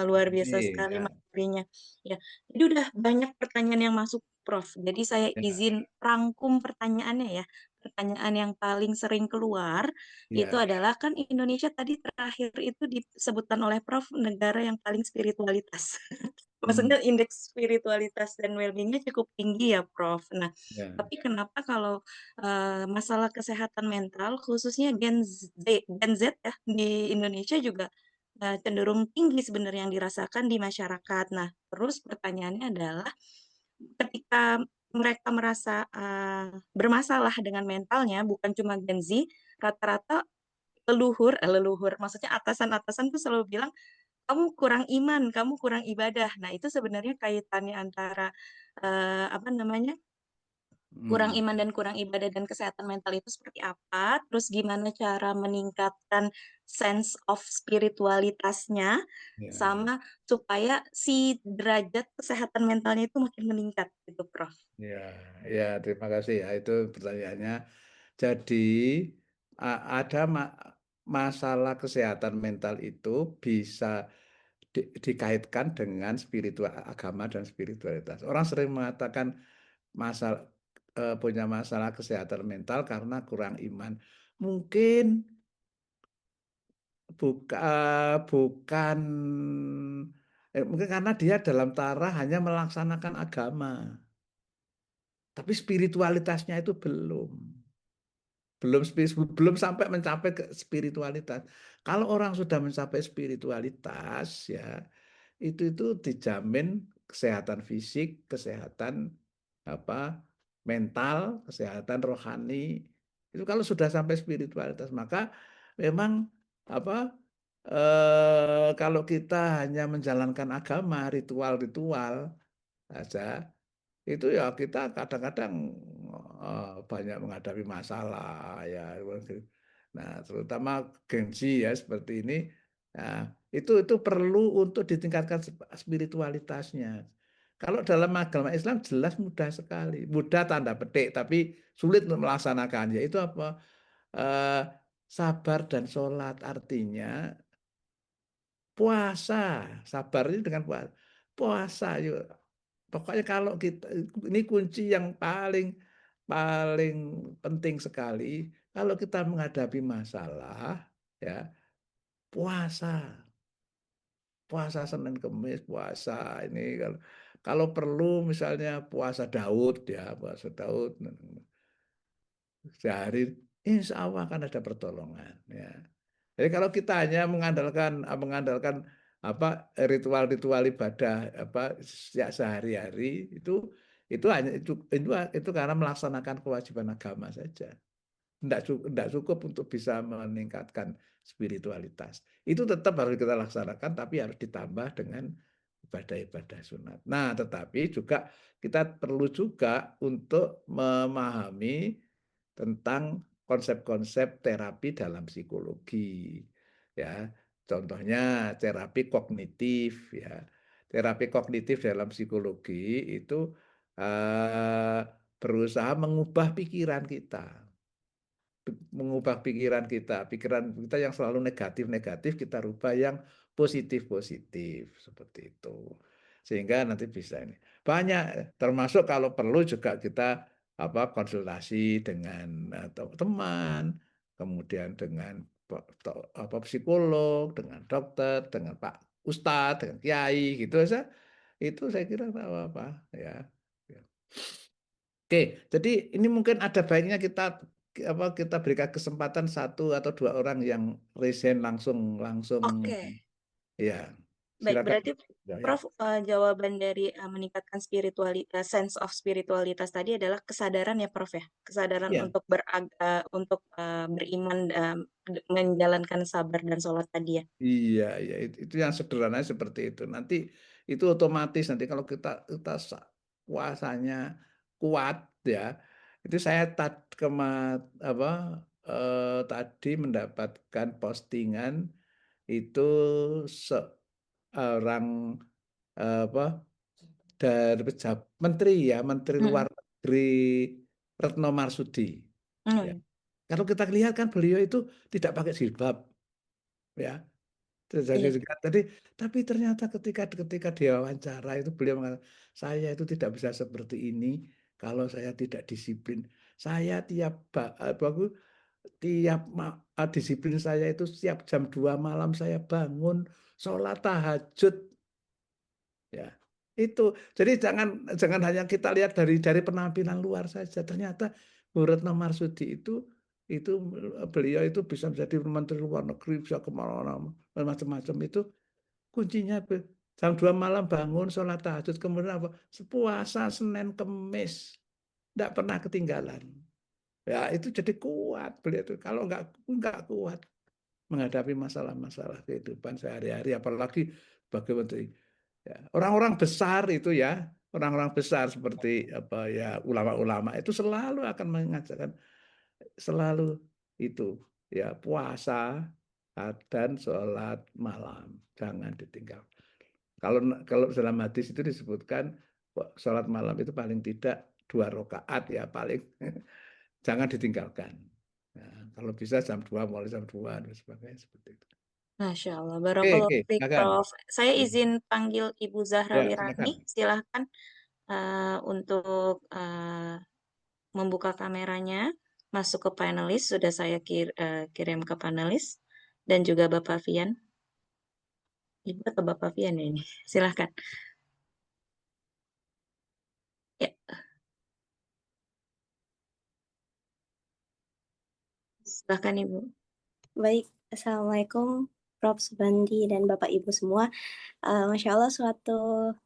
Luar biasa sekali Ya, materinya. Ya, jadi udah banyak pertanyaan yang masuk Prof. Jadi saya ya, izin rangkum pertanyaannya ya. Pertanyaan yang paling sering keluar itu ya. adalah kan Indonesia tadi terakhir itu disebutkan oleh Prof negara yang paling spiritualitas. Hmm, Maksudnya indeks spiritualitas dan well-being-nya cukup tinggi ya Prof. Nah, ya, tapi kenapa kalau masalah kesehatan mental khususnya Gen Z ya di Indonesia juga cenderung tinggi sebenarnya yang dirasakan di masyarakat. Nah, terus pertanyaannya adalah ketika mereka merasa bermasalah dengan mentalnya, bukan cuma Gen Z, rata-rata leluhur, maksudnya atasan-atasan tuh selalu bilang kamu kurang iman, kamu kurang ibadah. Nah, itu sebenarnya kaitannya antara apa namanya? Kurang hmm, iman dan kurang ibadah dan kesehatan mental itu seperti apa? Terus gimana cara meningkatkan sense of spiritualitasnya ya, sama supaya si derajat kesehatan mentalnya itu makin meningkat gitu, Prof. ya, ya. Terima kasih ya. Itu pertanyaannya. Jadi ada masalah kesehatan mental itu bisa dikaitkan dengan spiritual agama dan spiritualitas. Orang sering mengatakan masalah punya masalah kesehatan mental karena kurang iman. Mungkin bukan mungkin karena dia dalam taraf hanya melaksanakan agama, tapi spiritualitasnya itu belum sampai mencapai ke spiritualitas. Kalau orang sudah mencapai spiritualitas ya itu dijamin kesehatan fisik, kesehatan apa mental, kesehatan rohani. Itu kalau sudah sampai spiritualitas maka memang apa kalau kita hanya menjalankan agama, ritual-ritual saja itu ya kita kadang-kadang banyak menghadapi masalah ya. Nah, terutama gengsi ya seperti ini. Nah, itu perlu untuk ditingkatkan spiritualitasnya. Kalau dalam agama Islam jelas mudah sekali, mudah tanda petik, tapi sulit untuk melaksanakan. Yaitu apa? Eh, sabar dan sholat artinya puasa, sabar ini dengan puasa. Puasa yuk. Pokoknya kalau kita ini kunci yang paling paling penting sekali kalau kita menghadapi masalah ya puasa. Puasa Senin Kemis, puasa ini kalau perlu misalnya puasa Daud ya, puasa Daud sehari insya Allah akan ada pertolongan ya. Jadi kalau kita hanya mengandalkan apa ritual-ritual ibadah apa sehari-hari itu hanya itu karena melaksanakan kewajiban agama saja. Tidak cukup untuk bisa meningkatkan spiritualitas. Itu tetap harus kita laksanakan, tapi harus ditambah dengan ibadah-ibadah sunat. Nah, tetapi juga kita perlu juga untuk memahami tentang konsep-konsep terapi dalam psikologi. Ya, contohnya terapi kognitif. Ya, terapi kognitif dalam psikologi itu berusaha mengubah pikiran kita pikiran kita yang selalu negatif-negatif kita rubah yang positif-positif seperti itu. Sehingga nanti bisa ini. Banyak termasuk kalau perlu juga kita konsultasi dengan teman, kemudian dengan psikolog, dengan dokter, dengan Pak Ustadz, dengan kiai gitu saja. Itu saya kira tidak apa-apa ya. Oke, jadi ini mungkin ada baiknya kita berikan kesempatan satu atau dua orang yang resign langsung langsung Oke, ya baik. silakan Berarti ya, ya. Prof, jawaban dari meningkatkan spiritualitas, sense of spiritualitas tadi adalah kesadaran ya, Prof ya, kesadaran Iya, untuk beriman, menjalankan sabar dan sholat tadi ya. iya, iya. Itu yang sederhana seperti itu. Nanti itu otomatis nanti kalau kita puasanya kuat ya, itu saya tadi mendapatkan postingan itu seorang apa dari menteri ya, Menteri Mm-mm. Luar Negeri Retno Marsudi. Oh, Ya. iya. Kalau kita lihat kan beliau itu tidak pakai jilbab, ya. Iya. Tadi, tapi ternyata ketika dia wawancara itu beliau mengatakan, saya itu tidak bisa seperti ini kalau saya tidak disiplin. Saya disiplin saya itu setiap jam 2 malam saya bangun sholat tahajud, ya. Itu. Jadi jangan hanya kita lihat dari penampilan luar saja. Ternyata Bu Retno Marsudi itu beliau itu bisa menjadi Menteri Luar Negeri, bisa kemana-mana macam-macam itu. Kuncinya jam 2 malam bangun, sholat tahajud, kemudian apa? Puasa Senin Kemis. Tidak pernah ketinggalan. Ya itu jadi kuat beliau itu. Kalau nggak kuat menghadapi masalah-masalah kehidupan sehari-hari, apalagi sebagai menteri. Ya, orang-orang besar itu ya, orang-orang besar seperti apa ya ulama-ulama itu selalu akan mengajarkan selalu itu ya puasa dan sholat malam jangan ditinggal. Kalau dalam hadis itu disebutkan sholat malam itu paling tidak 2 rakaat ya paling jangan ditinggalkan. Nah, kalau bisa jam 2 mulai jam 2 dan sebagainya seperti itu. Masya Allah. Oke, Barakallahu oke, fiik, silakan. Prof. Saya izin panggil Ibu Zahra Ya, Wirani. silakan. Silahkan untuk membuka kameranya, masuk ke panelis. Sudah saya kirim ke panelis. Dan juga Bapak Fian. Ibu atau Bapak Fian ya ini? Silahkan. Ya, silahkan Ibu. Baik, Assalamualaikum Prof. Subandi dan Bapak Ibu semua. Masya Allah suatu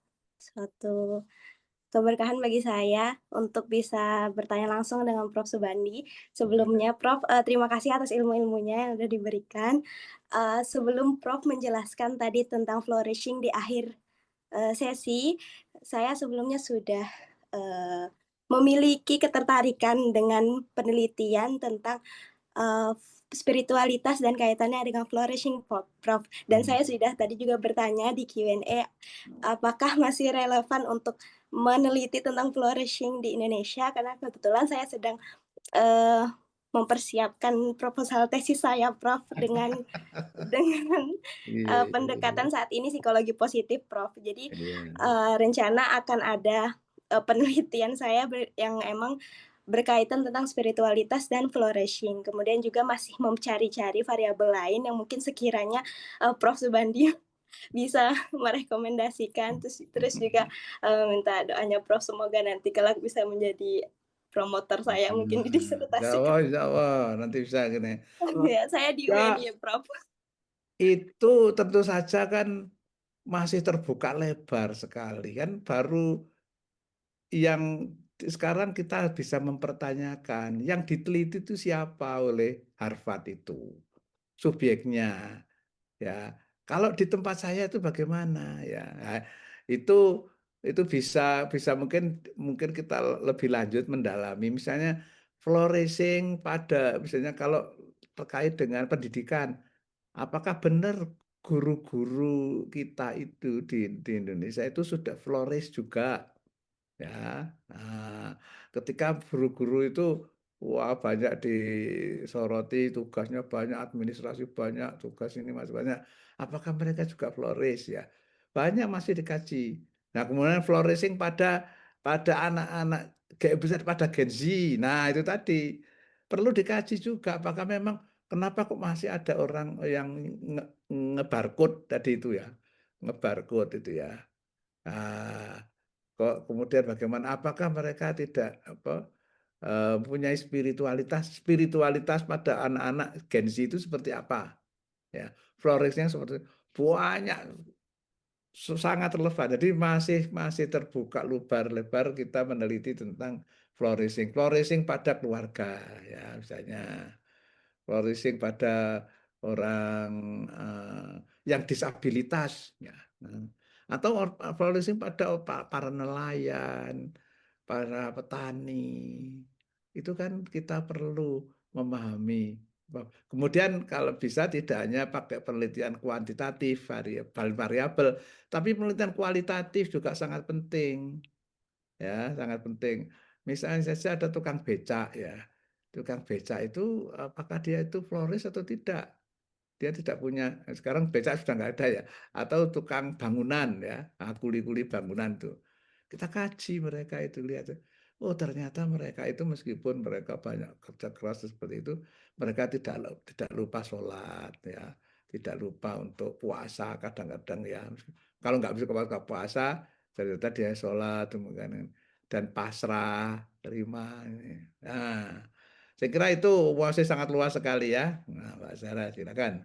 keberkahan bagi saya untuk bisa bertanya langsung dengan Prof. Subandi. Sebelumnya Prof, terima kasih atas ilmu-ilmunya yang sudah diberikan. Sebelum Prof menjelaskan tadi tentang flourishing di akhir sesi, saya sebelumnya sudah memiliki ketertarikan dengan penelitian tentang spiritualitas dan kaitannya dengan flourishing, Prof. Dan saya sudah tadi juga bertanya di Q&A, apakah masih relevan untuk meneliti tentang flourishing di Indonesia, karena kebetulan saya sedang mempersiapkan proposal tesis saya, Prof, dengan pendekatan saat ini psikologi positif, Prof. Jadi rencana akan ada penelitian saya yang emang berkaitan tentang spiritualitas dan flourishing. Kemudian juga masih mencari-cari variabel lain yang mungkin sekiranya Prof. Subandi bisa merekomendasikan. Terus juga minta doanya Prof, semoga nanti kelak bisa menjadi promotor saya mungkin di disertasi. Insya Allah nanti bisa gini. Ya, saya di UNY, Prof. Itu tentu saja kan masih terbuka lebar sekali kan, baru yang sekarang kita bisa mempertanyakan yang diteliti itu siapa oleh Harvard itu subjeknya, ya. Kalau di tempat saya itu bagaimana ya? Nah, itu bisa mungkin kita lebih lanjut mendalami misalnya flourishing pada misalnya kalau terkait dengan pendidikan, apakah benar guru-guru kita itu di Indonesia itu sudah flourish juga? Ya, nah, ketika guru-guru itu wah banyak disoroti, tugasnya banyak, administrasi banyak, tugas ini masih banyak. Apakah mereka juga flourish ya? Banyak masih dikaji. Nah, kemudian flourishing pada anak-anak bisa pada Gen Z. Nah, itu tadi perlu dikaji juga apakah memang kenapa kok masih ada orang yang ngebarcode tadi itu ya. Ngebarcode itu ya. Nah, kok kemudian bagaimana? Apakah mereka tidak punya spiritualitas pada anak-anak Gen Z itu seperti apa? Ya, flourishing seperti banyak sangat relevan. Jadi masih terbuka lebar kita meneliti tentang flourishing pada keluarga ya misalnya flourishing pada orang yang disabilitas ya. Atau flourishing pada para nelayan, para petani. Itu kan kita perlu memahami Kemudian kalau bisa tidak hanya pakai penelitian kuantitatif, variabel, tapi penelitian kualitatif juga sangat penting. Ya, sangat penting. Misalnya saja ada tukang becak ya. Tukang becak itu apakah dia itu floris atau tidak? Dia tidak punya, sekarang becak sudah nggak ada ya. Atau tukang bangunan ya, kuli-kuli bangunan tuh. Kita kaji mereka itu, lihat. Oh ternyata mereka itu meskipun mereka banyak kerja keras seperti itu, mereka tidak lupa sholat ya, tidak lupa untuk puasa kadang-kadang ya. Kalau nggak bisa puasa, ternyata dia sholat dan pasrah, terima. Nah, saya kira itu masih sangat luas sekali ya. Nah, Mbak Sarah, silakan.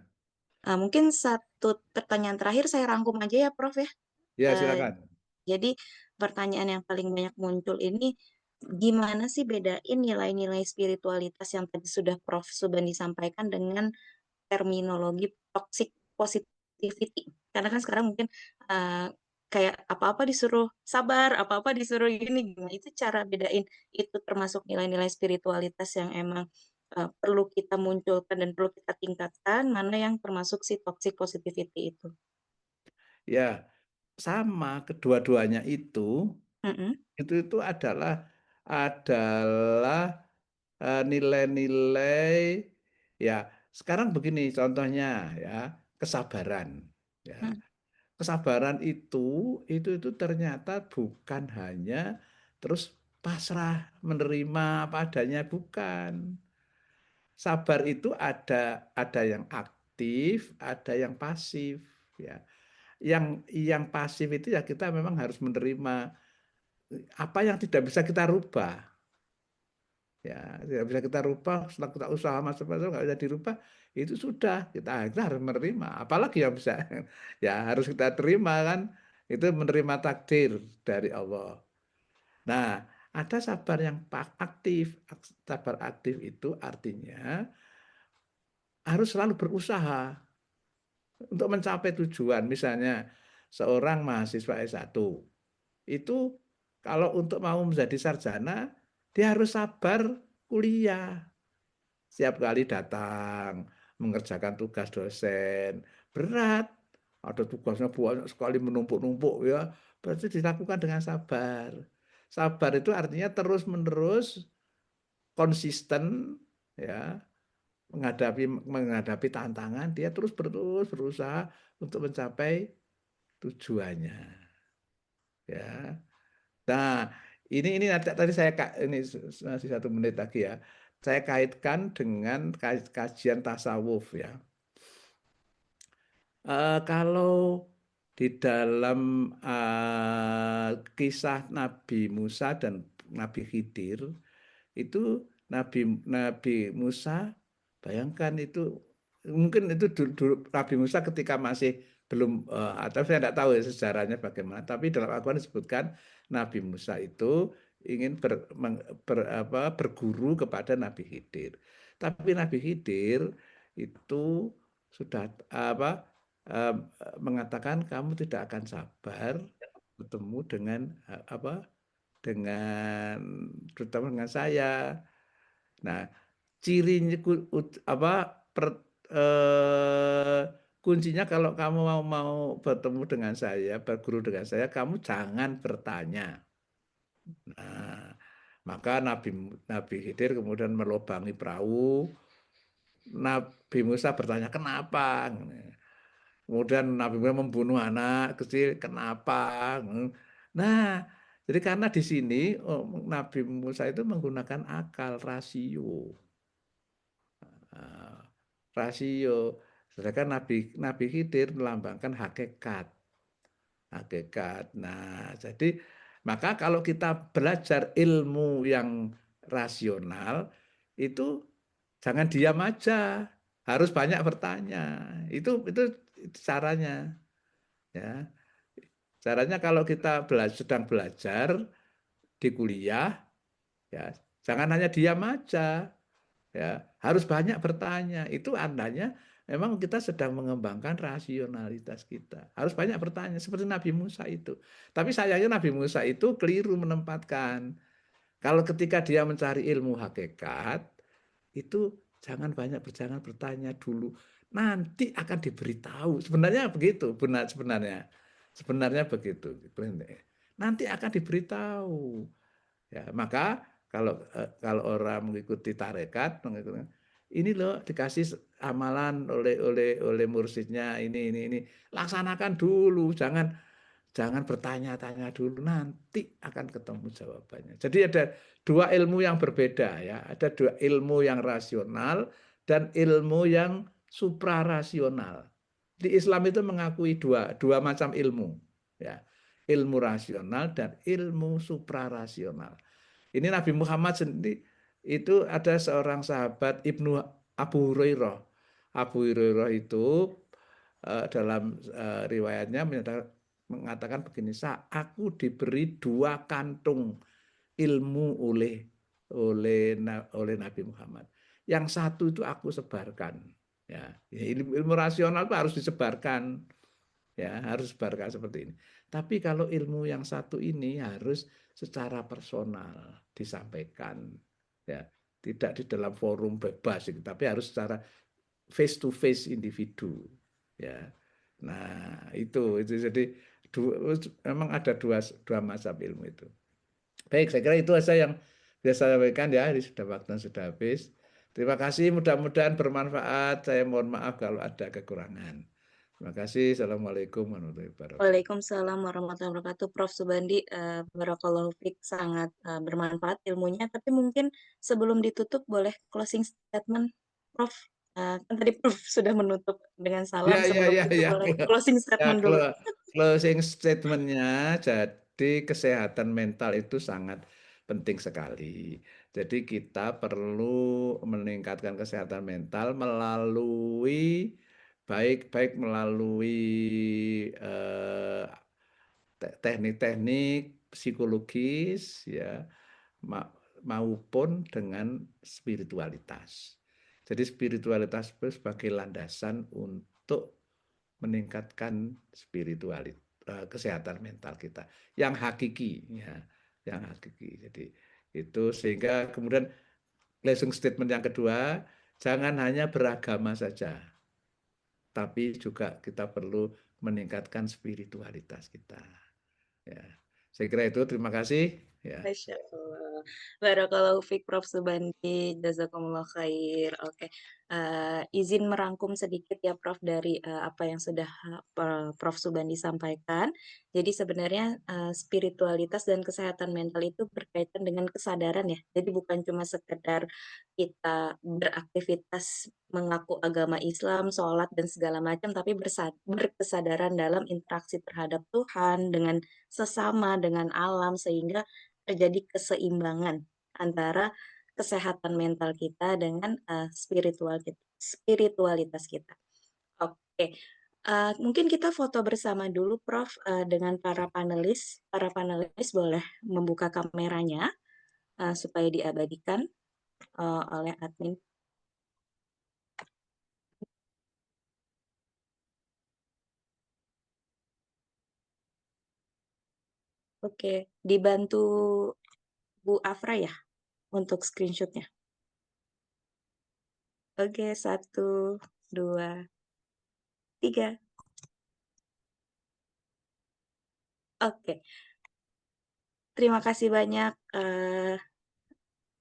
Mungkin satu pertanyaan terakhir saya rangkum aja ya, Prof ya. Ya, Eh, silakan. Jadi pertanyaan yang paling banyak muncul ini, gimana sih bedain nilai-nilai spiritualitas yang tadi sudah Prof Subandi sampaikan dengan terminologi toxic positivity? Karena kan sekarang mungkin eh, kayak apa-apa disuruh sabar, apa-apa disuruh gini, gimana itu cara bedain itu termasuk nilai-nilai spiritualitas yang emang perlu kita munculkan dan perlu kita tingkatkan, mana yang termasuk si toxic positivity itu. Ya, sama kedua-duanya Mm-mm. itu adalah nilai-nilai ya. Sekarang begini contohnya ya, kesabaran ya. Mm. Kesabaran itu ternyata bukan hanya terus pasrah menerima apa adanya, bukan. Sabar itu ada yang aktif, ada yang pasif ya. Yang pasif itu ya kita memang harus menerima apa yang tidak bisa kita rubah. Ya, tidak bisa kita rubah, setelah kita usaha macam-macam nggak bisa dirubah, itu sudah kita harus menerima. Apalagi yang bisa, ya harus kita terima kan, itu menerima takdir dari Allah. Nah, ada sabar yang aktif. Sabar aktif itu artinya harus selalu berusaha untuk mencapai tujuan. Misalnya seorang mahasiswa S1 itu kalau untuk mau menjadi sarjana dia harus sabar kuliah. Setiap kali datang mengerjakan tugas dosen berat, ada tugasnya banyak sekali menumpuk-numpuk ya, berarti dilakukan dengan sabar. Sabar itu artinya terus-menerus konsisten ya, menghadapi tantangan, dia terus berusaha untuk mencapai tujuannya ya. Nah, ini tadi saya ini masih 1 menit lagi ya. Saya kaitkan dengan kajian tasawuf ya. Kalau di dalam kisah Nabi Musa dan Nabi Khidir itu Nabi Nabi Musa, bayangkan itu mungkin itu dulu Nabi Musa ketika masih belum atau saya tidak tahu ya sejarahnya bagaimana, tapi dalam Al-Quran disebutkan Nabi Musa itu ingin berguru kepada Nabi Khidir, tapi Nabi Khidir itu sudah mengatakan kamu tidak akan sabar bertemu dengan dengan terutama dengan saya. Nah, cirinya eh, kuncinya kalau kamu mau bertemu dengan saya, berguru dengan saya, kamu jangan bertanya. Nah, maka Nabi Khidir kemudian melobangi perahu. Nabi Musa bertanya kenapa? Kemudian Nabi Musa membunuh anak kecil, kenapa? Nah, jadi karena di sini Nabi Musa itu menggunakan akal, rasio. Nah, rasio. Sedangkan Nabi Khidir melambangkan hakikat. Hakikat. Nah, jadi maka kalau kita belajar ilmu yang rasional itu jangan diam aja, harus banyak bertanya. Itu caranya, ya. Caranya kalau kita sedang belajar di kuliah, ya jangan hanya diam aja, ya harus banyak bertanya. Itu andanya memang kita sedang mengembangkan rasionalitas kita. Harus banyak bertanya seperti Nabi Musa itu. Tapi sayangnya Nabi Musa itu keliru menempatkan. Kalau ketika dia mencari ilmu hakikat, itu Jangan banyak bertanya dulu. Nanti akan diberitahu. Sebenarnya begitu, sebenarnya. Sebenarnya begitu. Nanti akan diberitahu. Ya, maka kalau orang mengikuti tarekat, ini loh dikasih amalan oleh mursyidnya ini. Laksanakan dulu, jangan bertanya-tanya dulu, nanti akan ketemu jawabannya. Jadi ada dua ilmu yang berbeda ya, ada dua ilmu yang rasional dan ilmu yang suprarasional. Di Islam itu mengakui dua macam ilmu ya, ilmu rasional dan ilmu suprarasional. Ini Nabi Muhammad sendiri itu ada seorang sahabat Ibnu Abu Hurairah. Abu Hurairah itu dalam riwayatnya mengatakan begini, aku diberi 2 kantung ilmu oleh Nabi Muhammad. Yang satu itu aku sebarkan. Ya, ilmu rasional itu harus disebarkan. Ya, harus sebarkan seperti ini. Tapi kalau ilmu yang satu ini harus secara personal disampaikan. Ya, tidak di dalam forum bebas, tapi harus secara face to face individu. Ya. Nah, itu jadi memang ada dua mazhab ilmu itu. Baik, saya kira itu saja yang bisa saya sampaikan ya. Ini sudah waktu sudah habis. Terima kasih, mudah-mudahan bermanfaat. Saya mohon maaf kalau ada kekurangan. Terima kasih. Assalamualaikum warahmatullahi wabarakatuh. Waalaikumsalam warahmatullahi wabarakatuh. Prof. Subandi, barakallahu fiik, sangat bermanfaat ilmunya. Tapi mungkin sebelum ditutup boleh closing statement, Prof. Kan tadi Prof sudah menutup dengan salam. Sebelum itu boleh closing statement dulu. Closing statementnya, jadi kesehatan mental itu sangat penting sekali. Jadi kita perlu meningkatkan kesehatan mental melalui baik melalui teknik-teknik psikologis ya maupun dengan spiritualitas. Jadi spiritualitas itu sebagai landasan untuk meningkatkan spiritualitas kesehatan mental kita yang hakiki ya, yang hakiki. Jadi itu sehingga kemudian closing statement yang kedua, jangan hanya beragama saja, tapi juga kita perlu meningkatkan spiritualitas kita. Ya, saya kira itu. Terima kasih. Ya. Masya Allah. Barakallahu fiik Prof. Subandi, jazakumullah khair. Oke. Izin merangkum sedikit ya Prof dari apa yang sudah Prof. Subandi sampaikan. Jadi sebenarnya spiritualitas dan kesehatan mental itu berkaitan dengan kesadaran ya. Jadi bukan cuma sekedar kita beraktivitas mengaku agama Islam, sholat dan segala macam, tapi berkesadaran dalam interaksi terhadap Tuhan, dengan sesama, dengan alam, sehingga terjadi keseimbangan antara kesehatan mental kita dengan spiritualitas kita. Oke, mungkin kita foto bersama dulu, Prof, dengan para panelis. Para panelis boleh membuka kameranya supaya diabadikan oleh admin. Oke, dibantu Bu Afra ya untuk screenshotnya. Oke, 1, 2, 3. Oke, terima kasih banyak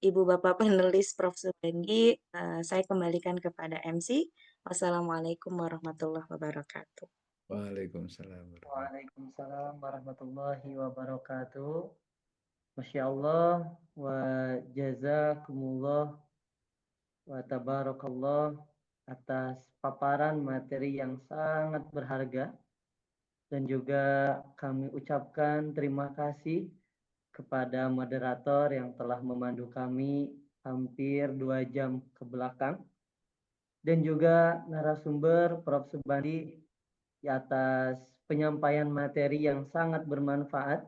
Ibu Bapak panelis Prof. Subandi. Saya kembalikan kepada MC. Wassalamualaikum warahmatullahi wabarakatuh. Waalaikumsalam. Waalaikumsalam warahmatullahi wabarakatuh. Masya Allah wa jazakumullah wa tabarakallah atas paparan materi yang sangat berharga, dan juga kami ucapkan terima kasih kepada moderator yang telah memandu kami hampir 2 jam ke belakang, dan juga narasumber Prof. Subandi atas penyampaian materi yang sangat bermanfaat.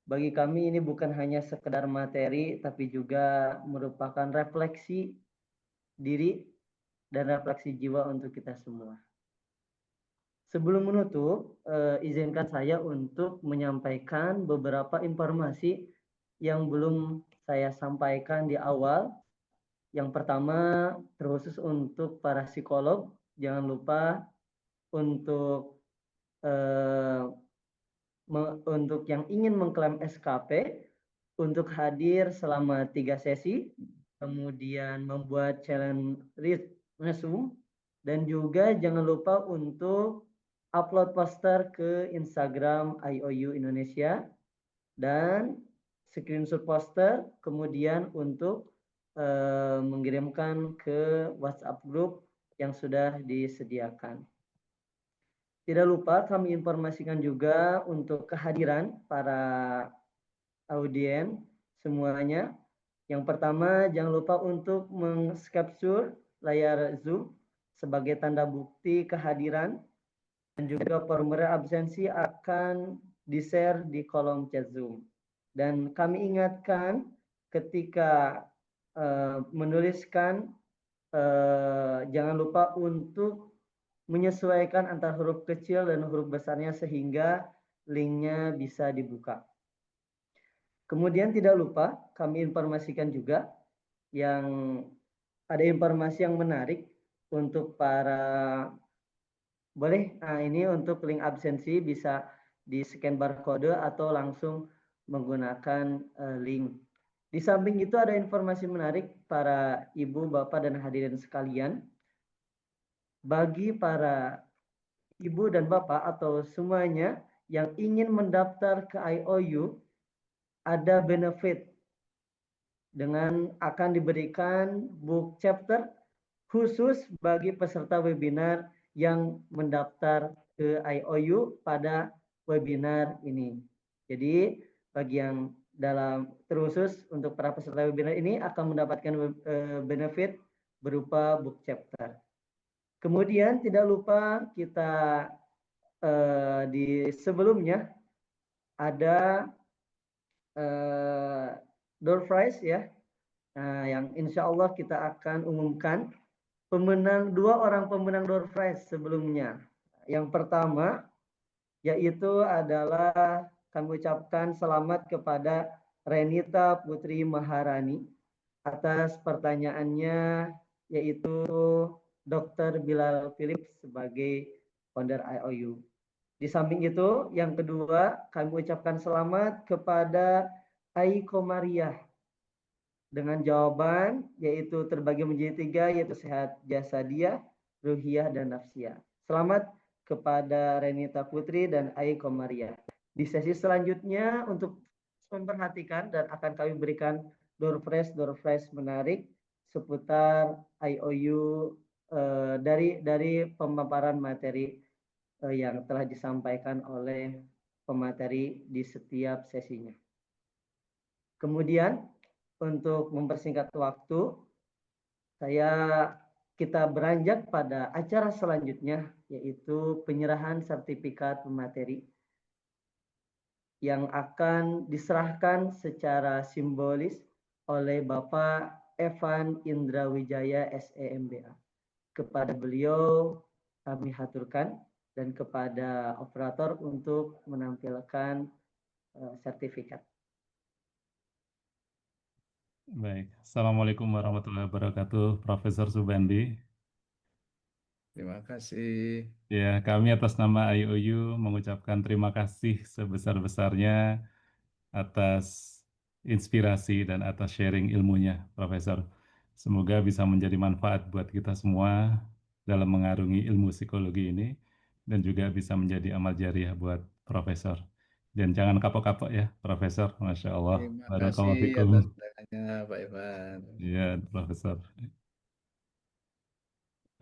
Bagi kami ini bukan hanya sekedar materi, tapi juga merupakan refleksi diri dan refleksi jiwa untuk kita semua. Sebelum menutup, izinkan saya untuk menyampaikan beberapa informasi yang belum saya sampaikan di awal, Yang pertama terkhusus untuk para psikolog, jangan lupa untuk untuk yang ingin mengklaim SKP untuk hadir selama 3 sesi, kemudian membuat challenge resume, dan juga jangan lupa untuk upload poster ke Instagram IOU Indonesia dan screenshot poster, kemudian untuk mengirimkan ke WhatsApp group yang sudah disediakan. Tidak lupa kami informasikan juga untuk kehadiran para audien semuanya. Yang pertama, jangan lupa untuk meng-capture layar Zoom sebagai tanda bukti kehadiran, dan juga formulir absensi akan di-share di kolom chat Zoom. Dan kami ingatkan ketika menuliskan, jangan lupa untuk menyesuaikan antara huruf kecil dan huruf besarnya sehingga linknya bisa dibuka. Kemudian tidak lupa kami informasikan juga yang ada informasi yang menarik untuk para ini untuk link absensi bisa di scan barcode atau langsung menggunakan link. Di samping itu ada informasi menarik para ibu, bapak, dan hadirin sekalian. Bagi para ibu dan bapak atau semuanya yang ingin mendaftar ke IOU, ada benefit dengan akan diberikan book chapter khusus bagi peserta webinar yang mendaftar ke IOU pada webinar ini. Jadi bagi yang terkhusus untuk para peserta webinar ini akan mendapatkan benefit berupa book chapter. Kemudian tidak lupa kita di sebelumnya ada door prize ya, yang insya Allah kita akan umumkan dua orang pemenang door prize sebelumnya. Yang pertama yaitu adalah kami ucapkan selamat kepada Renita Putri Maharani atas pertanyaannya, yaitu Dr. Bilal Philips sebagai founder IOU. Di samping itu, yang kedua, kami ucapkan selamat kepada Aiko Maria dengan jawaban yaitu terbagi menjadi 3, yaitu sehat jasadiah, ruhiyah, dan nafsiyah. Selamat kepada Renita Putri dan Aiko Maria. Di sesi selanjutnya untuk memperhatikan dan akan kami berikan door prize menarik seputar IOU dari pemaparan materi yang telah disampaikan oleh pemateri di setiap sesinya. Kemudian untuk mempersingkat waktu, kita beranjak pada acara selanjutnya, yaitu penyerahan sertifikat pemateri yang akan diserahkan secara simbolis oleh Bapak Evan Indra Wijaya SEMBA. Kepada beliau kami haturkan dan kepada operator untuk menampilkan sertifikat. Baik, Assalamualaikum warahmatullahi wabarakatuh, Profesor Subandi. Terima kasih. Ya, kami atas nama IOU mengucapkan terima kasih sebesar-besarnya atas inspirasi dan atas sharing ilmunya, Profesor. Semoga bisa menjadi manfaat buat kita semua dalam mengarungi ilmu psikologi ini dan juga bisa menjadi amal jariah buat Profesor. Dan jangan kapok-kapok ya, Profesor. Masya Allah. Terima Barakallahu kasih fikum. atas undangannya, Pak Ivan. Ya, Profesor.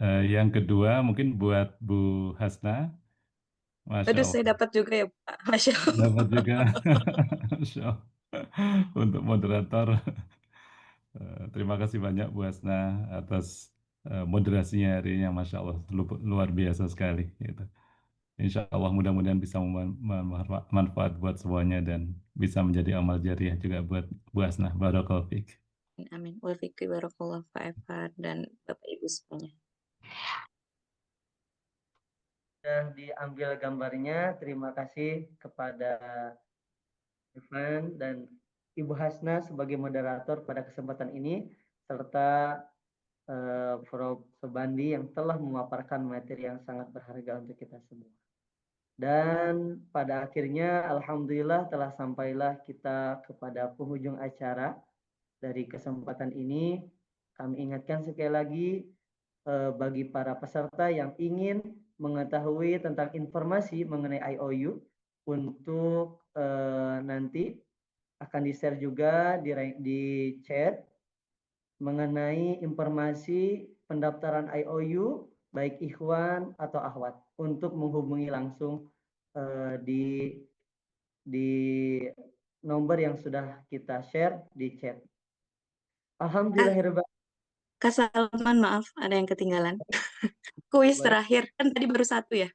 Yang kedua mungkin buat Bu Hasna. Masya Aduh, Allah. saya dapat juga ya, Pak. Masya Allah. Dapat juga. Masya Allah. Untuk moderator. Terima kasih banyak Bu Hasna atas moderasinya hari ini. Masya Allah. Luar biasa sekali. Gitu. Insya Allah mudah-mudahan bisa manfaat buat semuanya dan bisa menjadi amal jariah juga buat Bu Hasna. Barakallahu fiik. Amin. Wa fiqhi barakallahu Pak Evan dan Bapak Ibu semuanya. Sudah diambil gambarnya. Terima kasih kepada Evan dan Ibu Hasna sebagai moderator pada kesempatan ini. serta Prof. Subandi yang telah memaparkan materi yang sangat berharga untuk kita semua. Dan pada akhirnya alhamdulillah telah sampailah kita kepada penghujung acara dari kesempatan ini. Kami ingatkan sekali lagi bagi para peserta yang ingin mengetahui tentang informasi mengenai IOU untuk nanti akan di-share juga di chat mengenai informasi pendaftaran IOU baik ikhwan atau akhwat untuk menghubungi langsung di nomor yang sudah kita share di chat. Alhamdulillah. Kak Salman, maaf ada yang ketinggalan. Kuis terakhir kan tadi baru satu ya.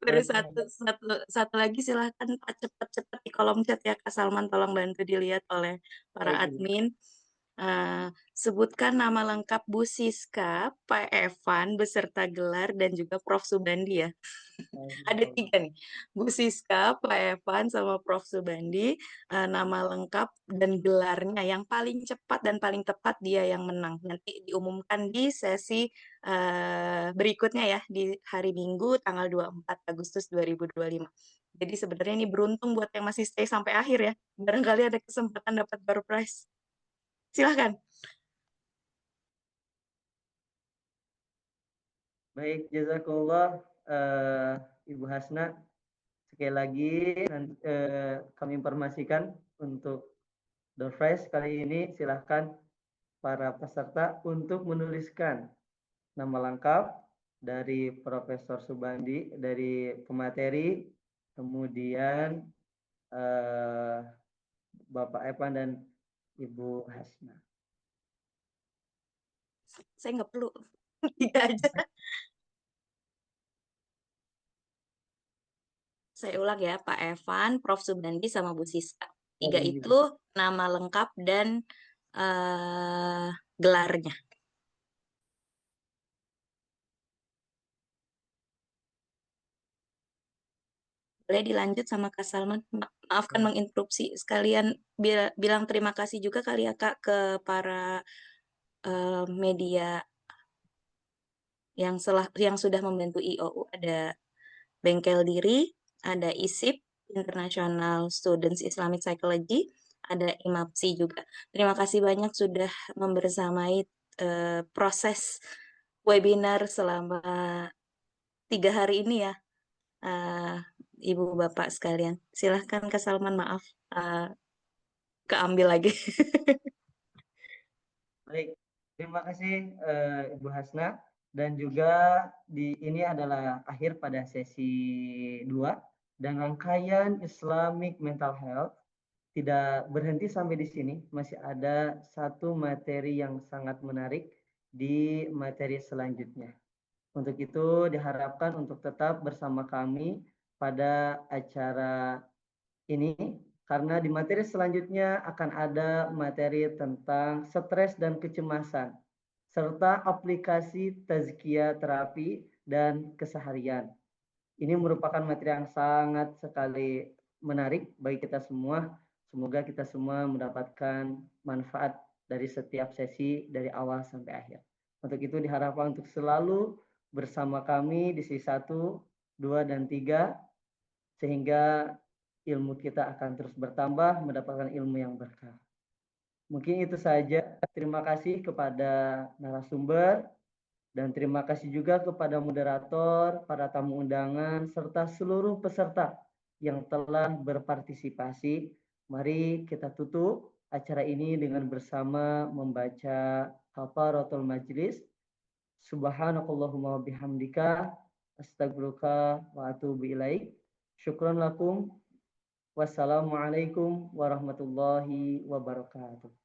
Baru satu lagi, silahkan Pak, cepat-cepat di kolom chat ya Kak Salman, tolong bantu dilihat oleh para admin. Sebutkan nama lengkap Bu Siska, Pak Evan beserta gelar dan juga Prof. Subandi ya. Ada 3 nih, Bu Siska, Pak Evan sama Prof. Subandi, nama lengkap dan gelarnya. Yang paling cepat dan paling tepat dia yang menang. Nanti diumumkan di sesi berikutnya ya, di hari Minggu tanggal 24 Agustus 2025. Jadi sebenarnya ini beruntung buat yang masih stay sampai akhir ya. Barangkali ada kesempatan dapat door prize. Silahkan. Baik, jazakallah Ibu Hasna. Sekali lagi kami informasikan untuk door prize kali ini, silahkan para peserta untuk menuliskan nama lengkap dari Profesor Subandi, dari pemateri, kemudian Bapak Evan dan Ibu Hasna. Saya nggak perlu, 3 aja. Saya ulang ya, Pak Evan, Prof. Subandi, sama Bu Siska. 3 itu nama lengkap dan gelarnya. Boleh dilanjut sama Kak Salman. Maafkan menginterupsi, sekalian bilang terima kasih juga kali ya Kak ke para media yang sudah membantu IOU. Ada Bengkel Diri, ada ISIP, International Students Islamic Psychology, ada IMAPSI juga. Terima kasih banyak sudah membersamai proses webinar selama 3 hari ini ya, Ibu Bapak sekalian. Silahkan Kak Salman, maaf keambil lagi. Baik, terima kasih Ibu Hasna. Dan juga ini adalah akhir pada sesi 2 dan rangkaian Islamic Mental Health tidak berhenti sampai di sini. Masih ada satu materi yang sangat menarik di materi selanjutnya. Untuk itu diharapkan untuk tetap bersama kami pada acara ini, karena di materi selanjutnya akan ada materi tentang stres dan kecemasan, serta aplikasi tazkiyah terapi dan keseharian. Ini merupakan materi yang sangat sekali menarik bagi kita semua. Semoga kita semua mendapatkan manfaat dari setiap sesi dari awal sampai akhir. Untuk itu diharapkan untuk selalu bersama kami di sesi 1, 2, dan 3, sehingga ilmu kita akan terus bertambah, mendapatkan ilmu yang berkah. Mungkin itu saja. Terima kasih kepada narasumber, dan terima kasih juga kepada moderator, para tamu undangan, serta seluruh peserta yang telah berpartisipasi. Mari kita tutup acara ini dengan bersama membaca kafaratul majlis. Subhanakallahumma bihamdika astagfiruka wa atubu ilaik. Syukran lakum. Wassalamualaikum warahmatullahi wabarakatuh.